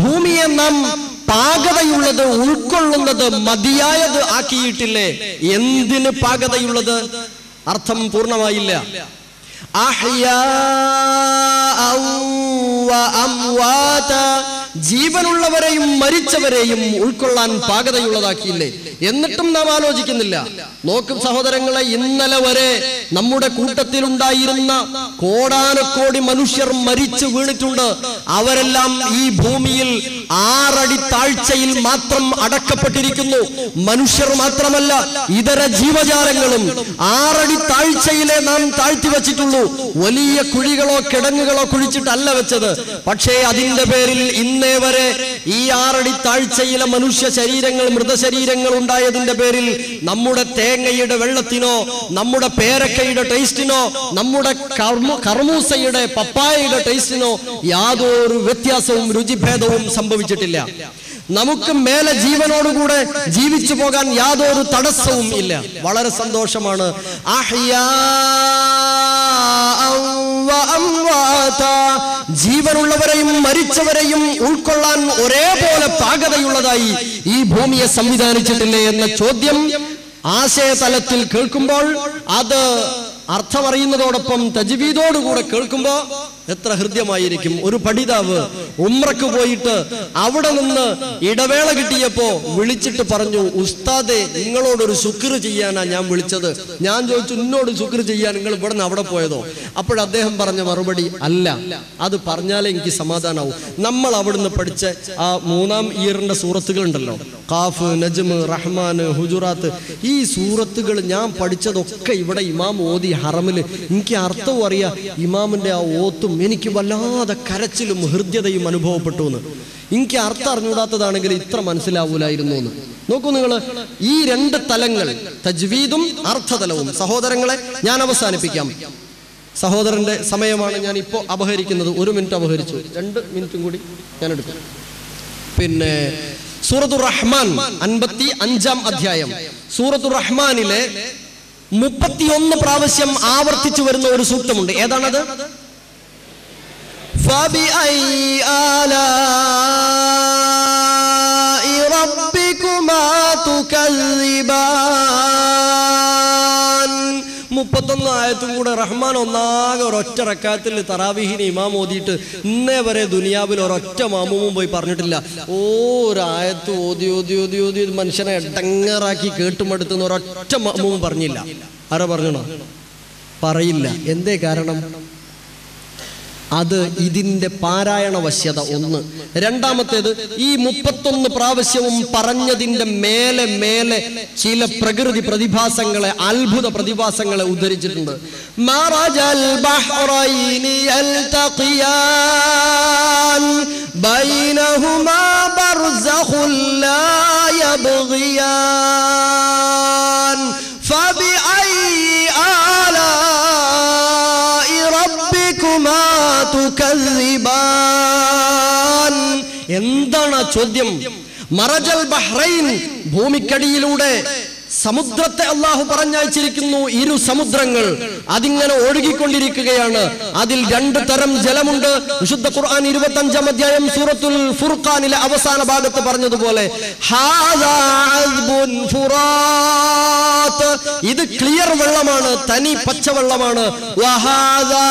ഭൂമിയെ നാം പാകതയുള്ളത്, ഉൾക്കൊള്ളുന്നത്, മതിയായത് ആക്കിയിട്ടില്ലേ? എന്തിന് പാകതയുള്ളത്? അർത്ഥം പൂർണ്ണമായില്ല. അഹ്യാഅൻ വഅംവാതാ, ജീവനുള്ളവരെയും മരിച്ചവരെയും ഉൾക്കൊള്ളാൻ പാകതയുള്ളതാക്കിയില്ലേ? എന്നിട്ടും നാം ആലോചിക്കുന്നില്ല. നോക്കും സഹോദരങ്ങളെ, ഇന്നലെ വരെ നമ്മുടെ കൂട്ടത്തിലുണ്ടായിരുന്ന കോടാനക്കോടി മനുഷ്യർ മരിച്ചു വീണിട്ടുണ്ട്. അവരെല്ലാം ഈ ഭൂമിയിൽ 6 അടി താഴ്ചയിൽ മാത്രം അടക്കപ്പെട്ടിരിക്കുന്നു. മനുഷ്യർ മാത്രമല്ല, ഇതര ജീവജാലങ്ങളും 6 അടി താഴ്ചയിലെ നാം താഴ്ത്തി വെച്ചിട്ടുള്ളൂ. വലിയ കുഴികളോ കിടങ്ങുകളോ കുഴിച്ചിട്ടല്ല വെച്ചത്. പക്ഷേ അതിന്റെ പേരിൽ ഇന്നേ വരെ ഈ 6 അടി താഴ്ചയിലെ മനുഷ്യ ശരീരങ്ങൾ, മൃതശരീരങ്ങൾ ഉണ്ടായതിന്റെ പേരിൽ നമ്മുടെ തേങ്ങയുടെ വെള്ളത്തിനോ, നമ്മുടെ പേരക്കയുടെ ടേസ്റ്റിനോ, നമ്മുടെ കർമൂസയുടെ പപ്പായയുടെ ടേസ്റ്റിനോ യാതൊരു വ്യത്യാസവും രുചിഭേദവും സംഭവിച്ചിട്ടില്ല. നമുക്ക് മേലെ ജീവനോടുകൂടെ ജീവിച്ചു പോകാൻ യാതൊരു തടസ്സവും ഇല്ല. വളരെ സന്തോഷമാണ്. ജീവനുള്ളവരെയും മരിച്ചവരെയും ഉൾക്കൊള്ളാൻ ഒരേപോലെ പാകതയുള്ളതായി ഈ ഭൂമിയെ സംവിധാനിച്ചിട്ടില്ലേ എന്ന ചോദ്യം ആശയതലത്തിൽ കേൾക്കുമ്പോൾ, അത് അർത്ഥമറിയുന്നതോടൊപ്പം തജ്വീദോടുകൂടെ കേൾക്കുമ്പോൾ എത്ര ഹൃദ്യമായിരിക്കും. ഒരു പഠിതാവ് ഉംറക്ക് പോയിട്ട് അവിടെ നിന്ന് ഇടവേള കിട്ടിയപ്പോ വിളിച്ചിട്ട് പറഞ്ഞു, ഉസ്താദെ നിങ്ങളോടൊരു ശുക്ർ ചെയ്യാനാ ഞാൻ വിളിച്ചത്. ഞാൻ ചോദിച്ചു, എന്നോട് ശുക്ർ ചെയ്യാൻ നിങ്ങൾ ഇവിടെ നിന്ന് അവിടെ പോയതോ? അപ്പോഴദ്ദേഹം പറഞ്ഞ മറുപടി, അല്ല, അത് പറഞ്ഞാലേ എനിക്ക് സമാധാനാവും. നമ്മൾ അവിടുന്ന് പഠിച്ച ആ 3ാം ഇയറിന്റെ സൂറത്തുകൾ ഉണ്ടല്ലോ, ഖാഫ്, നജ്മ്, റഹ്മാൻ, ഹുജുറാത്ത്, ഈ സൂറത്തുകൾ ഞാൻ പഠിച്ചതൊക്കെ ഇവിടെ ഇമാം ഓതി ഹറമില്. എനിക്ക് അർത്ഥവും അറിയാം. ഇമാമിന്റെ ആ ഓത്തും എനിക്ക് വല്ലാതെ കരച്ചിലും ഹൃദ്യതയും അനുഭവപ്പെട്ടു എന്ന്. എനിക്ക് അർത്ഥം അറിഞ്ഞൂടാത്തതാണെങ്കിൽ ഇത്ര മനസ്സിലാവൂലായിരുന്നു എന്ന്. നോക്കൂ നിങ്ങൾ, ഈ 2 തലങ്ങൾ, തജ്വീദും അർത്ഥതലവും. സഹോദരങ്ങളെ, ഞാൻ അവസാനിപ്പിക്കാം. സഹോദരന്റെ സമയമാണ് ഞാൻ ഇപ്പോൾ അപഹരിക്കുന്നത്. 1 മിനിറ്റ് അപഹരിച്ചു, 2 മിനിറ്റും കൂടി ഞാൻ എടുക്കും. പിന്നെ സൂറത്തുർ റഹ്മാൻ 55-ാം അധ്യായം, സൂറത്തുർ റഹ്മാനിലെ 31 പ്രാവശ്യം ആവർത്തിച്ചു വരുന്ന ഒരു സൂക്തമുണ്ട്. ഏതാണത്? فبأي آلاء ربكما تكذبان. 31 ആയത്തും കൂടെ റഹ്മാൻ ഒന്നാകെ ഒരൊറ്റ റക്അത്തിൽ തറാവീഹിന് ഇമാം ഓതിയിട്ട് ഇന്നേ വരെ ദുനിയാവിൽ ഒരൊറ്റ മാമൂമും പോയി പറഞ്ഞിട്ടില്ല. ഒരായത്ത് ഓതി ഓതി ഓതി ഓതി മനുഷ്യനെ എടങ്ങറാക്കി കേട്ടുമടുത്തുന്ന ഒരൊറ്റ മാമൂമും പറഞ്ഞില്ല. ആരാ പറഞ്ഞോ? പറയില്ല. എന്തേ കാരണം? അത് ഇതിന്റെ പാരായണ വശ്യത ഒന്ന്. രണ്ടാമത്തേത്, ഈ 31 പ്രാവശ്യവും പറഞ്ഞതിന്റെ മേലെ മേലെ ചില പ്രകൃതി പ്രതിഭാസങ്ങളെ, അത്ഭുത പ്രതിഭാസങ്ങളെ ഉദ്ധരിച്ചിട്ടുണ്ട്. മറജൽ ബഹ്റൈനി യൽതഖിയാൻ ബൈനഹുമാ ബർസഖുൻ ലാ യബ്ഗിയാൻ ഫബിഐ ആലാഇ റബ്ബികുമാ തുകദ്ദിബാൻ. എന്താണ് ചോദ്യം? മറജൽ ബഹ്റൈൻ, ഭൂമിക്കടിയിലൂടെ സമുദ്രത്തെ അള്ളാഹു പറഞ്ഞയച്ചിരിക്കുന്നു. 2 സമുദ്രങ്ങൾ അതിങ്ങനെ ഒഴുകിക്കൊണ്ടിരിക്കുകയാണ്. അതിൽ 2 തരം ജലമുണ്ട്. വിശുദ്ധ ഖുർആൻ 25-ാം അധ്യായം സൂറത്തുൽ ഫുർഖാനിലെ അവസാന ഭാഗത്ത് പറഞ്ഞതുപോലെ, ഹാദാ അദ്ബുൻ ഫുറാത്ത്, ഇത് ക്ലിയർ വെള്ളമാണ്, തനി പച്ചവെള്ളമാണ്. വഹാദാ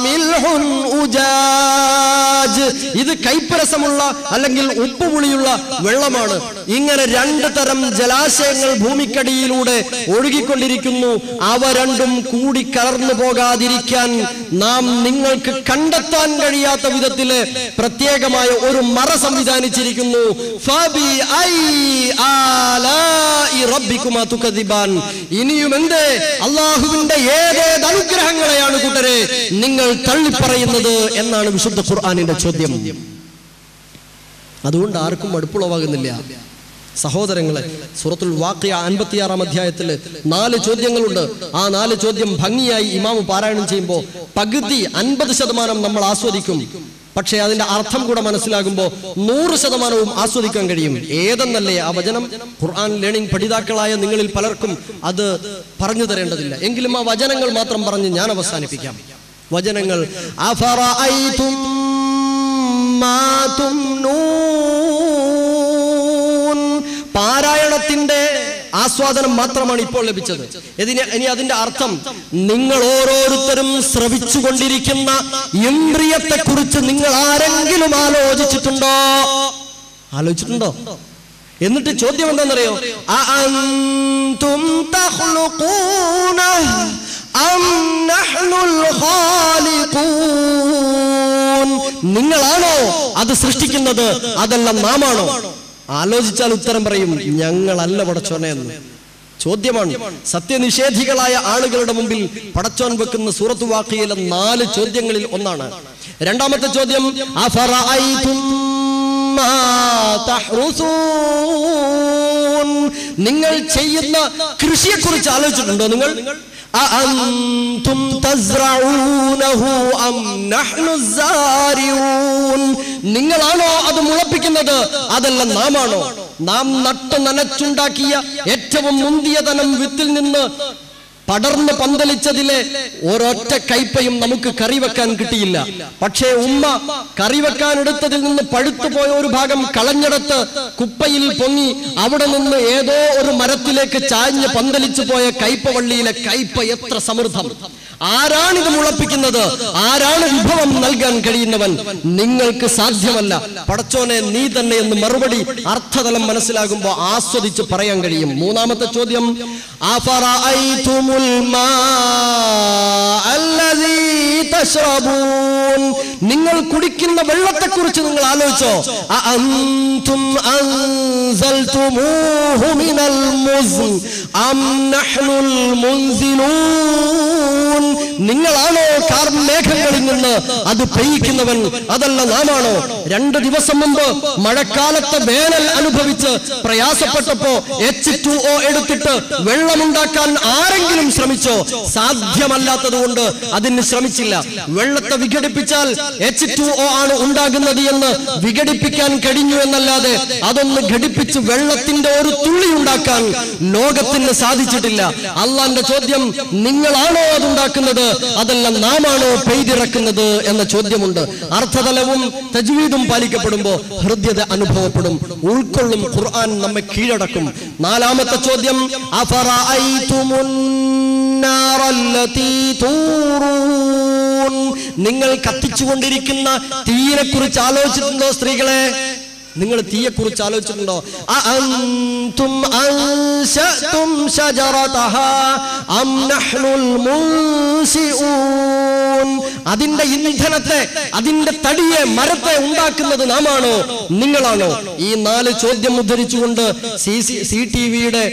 മിൽഹുൻ ഉജാജ്, ഇത് കൈപ്പരസമുള്ള അല്ലെങ്കിൽ ഉപ്പുപുളിയുള്ള വെള്ളമാണ്. ഇങ്ങനെ 2 തരം ജലാശയങ്ങൾ ഭൂമിക്കടിയിലൂടെ ഒഴുകിക്കൊണ്ടിരിക്കുന്നു. അവ രണ്ടും കൂടി കലർന്നു പോകാതിരിക്കാൻ നാം നിങ്ങൾക്ക് കണ്ടെത്താൻ കഴിയാത്ത വിധത്തില് പ്രത്യേകമായ ഒരു മറ സംവിധാനിച്ചിരിക്കുന്നു. ഇനിയും എന്തേ അള്ളാഹുവിന്റെ ഏതേത് അനുഗ്രഹങ്ങളെയാണ് കൂട്ടരെ നിങ്ങൾ തള്ളിപ്പറയുന്നത് എന്നാണ് വിശുദ്ധ ഖുർആനിന്റെ ചോദ്യം. അതുകൊണ്ട് ആർക്കും മടുപ്പുളവാകുന്നില്ല. സഹോദരങ്ങളെ, സൂറത്തുൽ വാഖിയ 56-ാം അധ്യായത്തിൽ 4 ചോദ്യങ്ങളുണ്ട്. ആ 4 ചോദ്യം ഭംഗിയായി ഇമാം പാരായണം ചെയ്യുമ്പോൾ പകുതി 50% നമ്മൾ ആസ്വദിക്കും. പക്ഷേ അതിന്റെ അർത്ഥം കൂടെ മനസ്സിലാകുമ്പോൾ 100% ആസ്വദിക്കാൻ കഴിയും. ഏതെന്നല്ലേ ആ വചനം? ഖുർആൻ ലേണിംഗ് പഠിതാക്കളായ നിങ്ങളിൽ പലർക്കും അത് പറഞ്ഞു തരേണ്ടതില്ല. എങ്കിലും ആ വചനങ്ങൾ മാത്രം പറഞ്ഞ് ഞാൻ അവസാനിപ്പിക്കാം. വചനങ്ങൾ: അഫറഅയ്തും മാ തുംനൂൻ, പാരായണത്തിന്റെ ആസ്വാദനം മാത്രമാണ് ഇപ്പോൾ ലഭിച്ചത്. ഇനി അതിന്റെ അർത്ഥം, നിങ്ങൾ ഓരോരുത്തരും ശ്രവിച്ചുകൊണ്ടിരിക്കുന്ന ഇന്ദ്രിയത്തെ കുറിച്ച് നിങ്ങൾ ആരെങ്കിലും ആലോചിച്ചിട്ടുണ്ടോ? എന്നിട്ട് ചോദ്യം എന്താണെന്നറിയോ? അഅൻതും തഖ്ലുഖൂനഹു അം നഹ്നുൽ ഖാലിഖൂൻ? നിങ്ങളാണോ അത് സൃഷ്ടിക്കുന്നത്, അതല്ല നാമാണോ? ആലോചിച്ചാൽ ഉത്തരം പറയും, ഞങ്ങളല്ല പടച്ചോനെ എന്ന്. ചോദ്യമാണ്. സത്യനിഷേധികളായ ആളുകളുടെ മുമ്പിൽ പടച്ചോൻ വെക്കുന്ന സൂറത്ത് വാഖിയയിലെ 4 ചോദ്യങ്ങളിൽ ഒന്നാണ്. രണ്ടാമത്തെ ചോദ്യം, അഫറഅയ്തും മാ തഹ്റുസൂൻ? നിങ്ങൾ ചെയ്യുന്ന കൃഷിയെക്കുറിച്ച് ആലോചിച്ചിട്ടുണ്ടോ? നിങ്ങൾ അഅൻതും തസ്റഊനഹു അം നഹ്നു സാരിഊൻ? നിങ്ങളാണോ അത് മുളപ്പിക്കുന്നത്, അതല്ല നാമാണോ? നാം നട്ടു നനച്ചുണ്ടാക്കിയ ഏറ്റവും മുന്തിയ തനം വിത്തിൽ നിന്ന് പടർന്ന് പന്തലിച്ചതിലെ ഒരൊറ്റ കൈപ്പയും നമുക്ക് കറിവെക്കാൻ കിട്ടിയില്ല. പക്ഷേ ഉമ്മ കറിവെക്കാൻ എടുത്തതിൽ നിന്ന് പഴുത്തുപോയ ഒരു ഭാഗം കളഞ്ഞെടുത്ത് കുപ്പയിൽ പൊങ്ങി അവിടെ നിന്ന് ഏതോ ഒരു മരത്തിലേക്ക് ചാഞ്ഞ് പന്തലിച്ചു പോയ കൈപ്പ വള്ളിയിലെ കൈപ്പ എത്ര സമൃദ്ധം! ആരാണിത് മുളപ്പിക്കുന്നത്? ആരാണ് വിഭവം നൽകാൻ കഴിയുന്നവൻ? നിങ്ങൾക്ക് സാധ്യമല്ല, പടച്ചോനെ നീ തന്നെ എന്ന് മറുപടി അർത്ഥതലം മനസ്സിലാകുമ്പോൾ ആസ്വദിച്ച് പറയാൻ കഴിയും. മൂന്നാമത്തെ ചോദ്യം, അഫറഅയ്തുമുൽ മാഅല്ലദീ തശ്റബൂൻ? നിങ്ങൾ കുടിക്കുന്ന വെള്ളത്തെക്കുറിച്ച് നിങ്ങൾ ആലോചിച്ചോ? അഅൻതും അൻസൽതുമൂഹു മിനൽ മുസ്ൻ അം നഹ്നുൽ മുൻസിലൂൻ? നിങ്ങളാണോ കാർമേഘങ്ങളിൽ നിന്ന് അത് പെയ്യിക്കുന്നവൻ, അതല്ല നാമാണോ? 2 ദിവസം മുമ്പ് മഴക്കാലത്തെ വേനൽ അനുഭവിച്ച് പ്രയാസപ്പെട്ടപ്പോ H2O എടുത്തിട്ട് വെള്ളമുണ്ടാക്കാൻ ആരെങ്കിലും ശ്രമിച്ചോ? സാധ്യമല്ലാത്തത് കൊണ്ട് അതിന് ശ്രമിച്ചില്ല. വെള്ളത്തെ വിഘടിപ്പിച്ചാൽ H2O ആണ് ഉണ്ടാകുന്നത് എന്ന് വിഘടിപ്പിക്കാൻ കഴിഞ്ഞു എന്നല്ലാതെ അതൊന്ന് ഘടിപ്പിച്ച് വെള്ളത്തിന്റെ ഒരു തുള്ളി ഉണ്ടാക്കാൻ ലോകത്തിന് സാധിച്ചിട്ടില്ല. അള്ളാന്റെ ചോദ്യം, നിങ്ങളാണോ അതുണ്ടാക്കുന്നത്, അതല്ല നാമാണോ പെയ്തിറക്കുന്നത് എന്ന ചോദ്യമുണ്ട്. അർത്ഥതലവും തജ്വീദും പാലിക്കപ്പെടുമ്പോ ഹൃദ്യത അനുഭവപ്പെടും, ഉൾക്കൊള്ളും. ഖുർആൻ നമ്മെ കീഴടക്കും. നാലാമത്തെ ചോദ്യം, അഫറഅയ്തുമുൻ നാറല്ലതീ തൂറൂൻ? നിങ്ങൾ കത്തിച്ചുകൊണ്ടിരിക്കുന്ന തീയെ കുറിച്ച് ആലോചിച്ചിട്ടുണ്ടോ? സ്ത്രീകളെ, നിങ്ങൾ തീയെക്കുറിച്ച് ആലോചിച്ചിട്ടുണ്ടോ? അഅൻതും അൻശഅതും ശജറതഹാ അം നഹ്നുൽ മുൻസിഊൻ? അതിന്റെ ഇന്ധനത്തെ, അതിന്റെ തടിയെ, മരത്തെ ഉണ്ടാക്കുന്നത് നാമാണോ, നിങ്ങളാണോ? ഈ 4 ചോദ്യം ഉദ്ധരിച്ചുകൊണ്ട് CTVയുടെ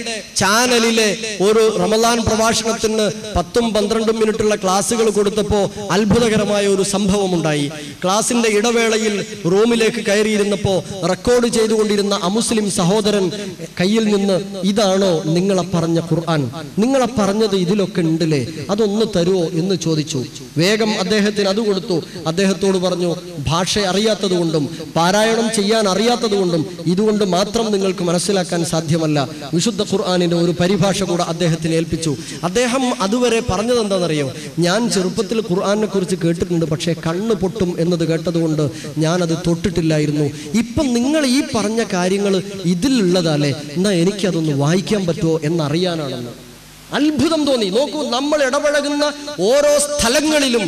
ചാനലിലെ ഒരു റമദാൻ പ്രഭാഷണത്തിന് 10-12 മിനിറ്റുള്ള ക്ലാസ്സുകൾ കൊടുത്തപ്പോ അത്ഭുതകരമായ ഒരു സംഭവം ഉണ്ടായി. ക്ലാസിന്റെ ഇടവേളയിൽ റൂമിലേക്ക് കയറിയിരുന്നപ്പോ റെക്കോർഡ് ചെയ്തുകൊണ്ടിരുന്ന അമുസ്ലിം സഹോദരൻ കയ്യിൽ നിന്ന്, ഇതാണോ നിങ്ങളെ പറഞ്ഞ ഖുർആൻ? നിങ്ങളെ പറഞ്ഞത് ഇതിലൊക്കെ ഉണ്ടല്ലേ, അതൊന്ന് തരുമോ എന്ന് ചോദിച്ചു. വേഗം അദ്ദേഹത്തിന് അത് കൊടുത്തു. അദ്ദേഹത്തോട് പറഞ്ഞു, ഭാഷ അറിയാത്തത് കൊണ്ടും പാരായണം ചെയ്യാൻ അറിയാത്തത് കൊണ്ടും ഇതുകൊണ്ട് മാത്രം നിങ്ങൾക്ക് മനസ്സിലാക്കാൻ സാധ്യമല്ല. വിശുദ്ധ ഖുർആനിന്റെ ഒരു പരിഭാഷ കൂടെ അദ്ദേഹത്തിന് ഏൽപ്പിച്ചു. അദ്ദേഹം അതുവരെ പറഞ്ഞത് എന്താണെന്നറിയോ? ഞാൻ ചെറുപ്പത്തിൽ ഖുർആനെ കുറിച്ച് കേട്ടിട്ടുണ്ട്, പക്ഷേ കണ്ണ് പൊട്ടും എന്നത് കേട്ടതുകൊണ്ട് ഞാനത് തൊട്ടിട്ടില്ലായിരുന്നു. ഇപ്പം നിങ്ങൾ ഈ പറഞ്ഞ കാര്യങ്ങൾ ഇതിലുള്ളതല്ലേ, എന്നാ എനിക്കതൊന്ന് വായിക്കാൻ പറ്റുമോ എന്നറിയാനാണെന്ന്. അത്ഭുതം തോന്നി. നോക്കൂ, നമ്മൾ ഇടപഴകുന്ന ഓരോ സ്ഥലങ്ങളിലും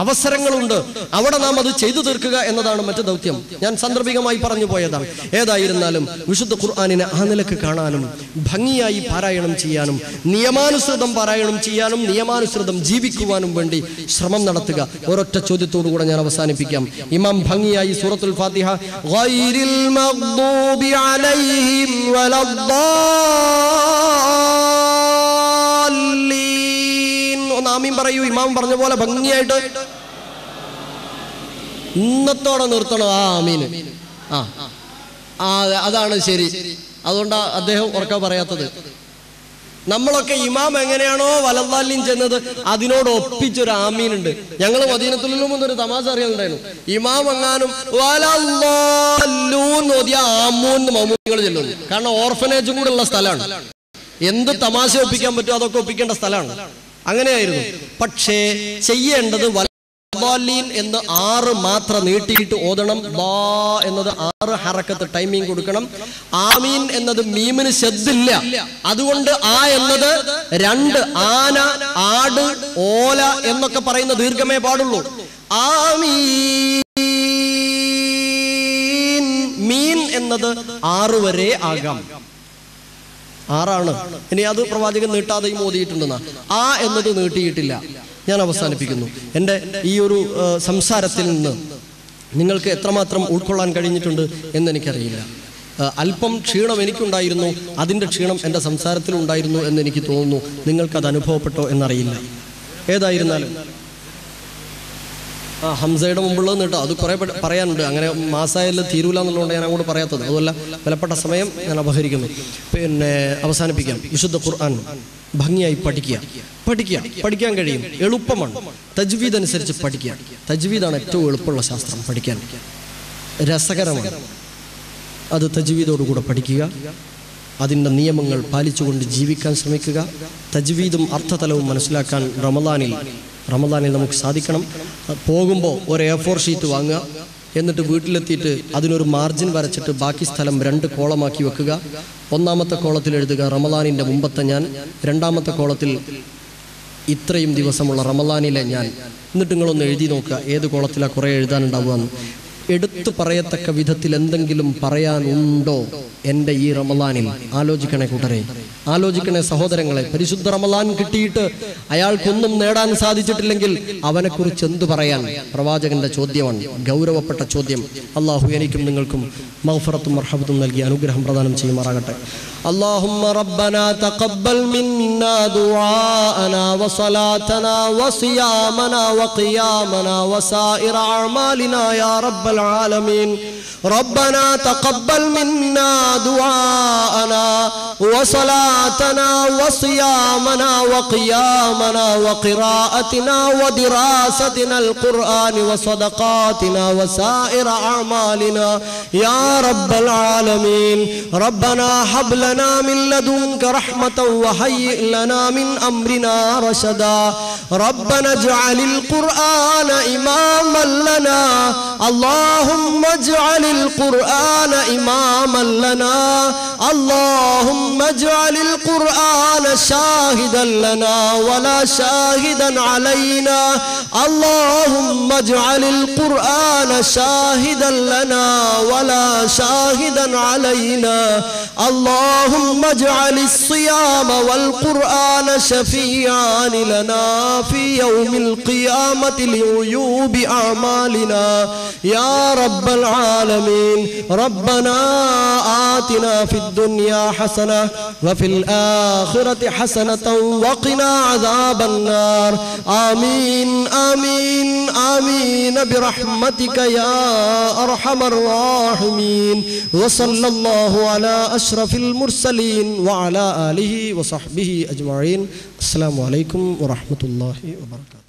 അവസരങ്ങളുണ്ട്. അവിടെ നാം അത് ചെയ്തു തീർക്കുക എന്നതാണ് മറ്റു ദൗത്യം. ഞാൻ സാന്ദർഭികമായി പറഞ്ഞു പോയതാണ്. ഏതായിരുന്നാലും വിശുദ്ധ ഖുർആനിനെ ആ നിലക്ക് കാണാനും ഭംഗിയായി പാരായണം ചെയ്യാനും നിയമാനുസൃതം പാരായണം ചെയ്യാനും നിയമാനുസൃതം ജീവിക്കുവാനും വേണ്ടി ശ്രമം നടത്തുക. ഒരൊറ്റ ചോദ്യത്തോടു കൂടെ ഞാൻ അവസാനിപ്പിക്കാം. ഇമാം ഭംഗിയായി സൂറത്തുൽ ഫാത്തിഹ ഗൈരിൽ മഗ്ദൂബി അലൈഹിം ഒന്ന് ആമീൻ പറയൂ. ഇമാം പറഞ്ഞ പോലെ ഭംഗിയായിട്ട് ഇന്നത്തോടെ നിർത്തണം. ആമീൻ. അതാണ് ശരി. അതുകൊണ്ടാ അദ്ദേഹം ഉറക്ക പറയാത്തത്. നമ്മളൊക്കെ ഇമാം എങ്ങനെയാണോ വലദ്ദാലിൻ ചെന്നത് അതിനോട് ഒപ്പിച്ചൊരു ആമീനുണ്ട്. ഞങ്ങൾ മദീനത്തുലും ഒരു തമാശ അറിയാനുണ്ടായിരുന്നു. ഇമാം എങ്ങാനും ഓതിയ ആമൂന്ന് മമ്മൂങ്ങൾ ചെല്ലുന്നു. കാരണം ഓർഫനേജും കൂടെ ഉള്ള സ്ഥലമാണ്. എന്ത് തമാശ ഒപ്പിക്കാൻ പറ്റുമോ അതൊക്കെ ഒപ്പിക്കേണ്ട സ്ഥലമാണ്. അങ്ങനെയായിരുന്നു. പക്ഷേ ചെയ്യേണ്ടത് എന്ന് 6 മാത്രം നീട്ടിയിട്ട് ഓതണം. ബാ എന്നത് 6 ഹറക്കത്ത് ടൈമിംഗ് കൊടുക്കണം. ആമീൻ എന്നത് മീമിന് ശബ്ദില്ല, അതുകൊണ്ട് ആ എന്നത് 2 ആന, ആട്, ഓല എന്നൊക്കെ പറയുന്ന ദീർഘമേ പാടുള്ളൂ. ആമീൻ മീൻ എന്നത് 6 വരെ ആകാം. 6 ഇനി അത് പ്രവാചകൻ നീട്ടാതെയും ഓതിയിട്ടുണ്ടെന്നാ. ആ എന്നത് നീട്ടിയിട്ടില്ല. ഞാൻ അവസാനിപ്പിക്കുന്നു. എൻ്റെ ഈ ഒരു സംസാരത്തിൽ നിന്ന് നിങ്ങൾക്ക് എത്രമാത്രം ഉൾക്കൊള്ളാൻ കഴിഞ്ഞിട്ടുണ്ട് എന്നെനിക്കറിയില്ല. അല്പം ക്ഷീണം എനിക്കുണ്ടായിരുന്നു, അതിൻ്റെ ക്ഷീണം എൻ്റെ സംസാരത്തിലുണ്ടായിരുന്നു എന്നെനിക്ക് തോന്നുന്നു. നിങ്ങൾക്കത് അനുഭവപ്പെട്ടോ എന്നറിയില്ല. ഏതായിരുന്നാലും ഹംസയുടെ മുമ്പുള്ളത് കേട്ടോ, അത് കുറേ പറയാനുണ്ട്. അങ്ങനെ മാസായാലും തീരൂല എന്നുള്ളതുകൊണ്ട് ഞാൻ അങ്ങോട്ട് പറയാത്തത്. അതുമല്ല, വിലപ്പെട്ട സമയം ഞാൻ അപഹരിക്കുന്നു. പിന്നെ അവസാനിപ്പിക്കാം. വിശുദ്ധ ഖുർആൻ ഭംഗിയായി പഠിക്കാൻ കഴിയും, എളുപ്പമാണ്. തജ്വീദ് അനുസരിച്ച് പഠിക്കുക. തജ്വീദാണ് ഏറ്റവും എളുപ്പമുള്ള ശാസ്ത്രം പഠിക്കാൻ, രസകരമാണ്. അത് തജ്വീദോടുകൂടെ പഠിക്കുക, അതിൻ്റെ നിയമങ്ങൾ പാലിച്ചുകൊണ്ട് ജീവിക്കാൻ ശ്രമിക്കുക. തജ്വീദും അർത്ഥതലവും മനസ്സിലാക്കാൻ റമദാനിൽ നമുക്ക് സാധിക്കണം. പോകുമ്പോൾ ഒരു A4 ഷീറ്റ് വാങ്ങുക, എന്നിട്ട് വീട്ടിലെത്തിയിട്ട് അതിനൊരു മാർജിൻ വരച്ചിട്ട് ബാക്കി സ്ഥലം 2 കോളമാക്കി വെക്കുക. 1-ാമത്തെ കോളത്തിൽ എഴുതുക റമദാനിൻ്റെ മുമ്പത്തെ ഞാൻ, 2-ാമത്തെ കോളത്തിൽ ഇത്രയും ദിവസമുള്ള റമദാനിലെ ഞാൻ. എന്നിട്ട് നിങ്ങളൊന്ന് എഴുതി നോക്കുക ഏത് കോളത്തിലാണ് കുറേ എഴുതാനുണ്ടാവുക എന്ന്. എടുത്തു പറയത്തക്ക വിധത്തിൽ എന്തെങ്കിലും പറയാനുണ്ടോ എൻ്റെ ഈ റമദാനിൽ? ആലോചിക്കണേ കൂട്ടരെ, ആലോചിക്കണേ സഹോദരങ്ങളെ. പരിശുദ്ധ റമദാൻ കിട്ടിയിട്ട് അയാൾക്കൊന്നും നേടാൻ സാധിച്ചിട്ടില്ലെങ്കിൽ അവനെക്കുറിച്ച് എന്തു പറയാൻ? പ്രവാചകന്റെ ചോദ്യമാണ്, ഗൗരവപ്പെട്ട ചോദ്യം. അള്ളാഹു എനിക്കും നിങ്ങൾക്കും മഗ്ഫിറത്തും മർഹമത്തും നൽകി അനുഗ്രഹം പ്രദാനം ചെയ്യുമാറാകട്ടെ. اللهم ربنا تقبل منا دعاءنا وصلاتنا وصيامنا وقيامنا وسائر أعمالنا يا رب العالمين. ربنا تقبل منا دعاءنا وصلاتنا وصيامنا وقيامنا وقراءتنا ودراستنا القرآن وصدقاتنا وسائر أعمالنا يا رب العالمين. ربنا هب لنا من لدنك رحمة وهيئ لنا من أمرنا رشدا. ربنا اجعل القرآن إماما لنا. اللهم اجعل القرآن إماما لنا. اللهم اجعل القرآن شاهدا لنا ولا شاهدا علينا. اللهم اجعل القرآن شاهدا لنا ولا شاهدا علينا. اللهم اجعل الصيام والقرآن شفيعان لنا في يوم القيامة لعيوب أعمالنا يا رب العالمين. ربنا آتنا في الدنيا حسنة وفي الآخرة حسنة وقنا عذاب النار. آمين آمين آمين برحمتك يا أرحم الراحمين. وصلى الله على أشرف المرسلين وعلى آله وصحبه أجمعين. السلام عليكم ورحمة الله وبركاته.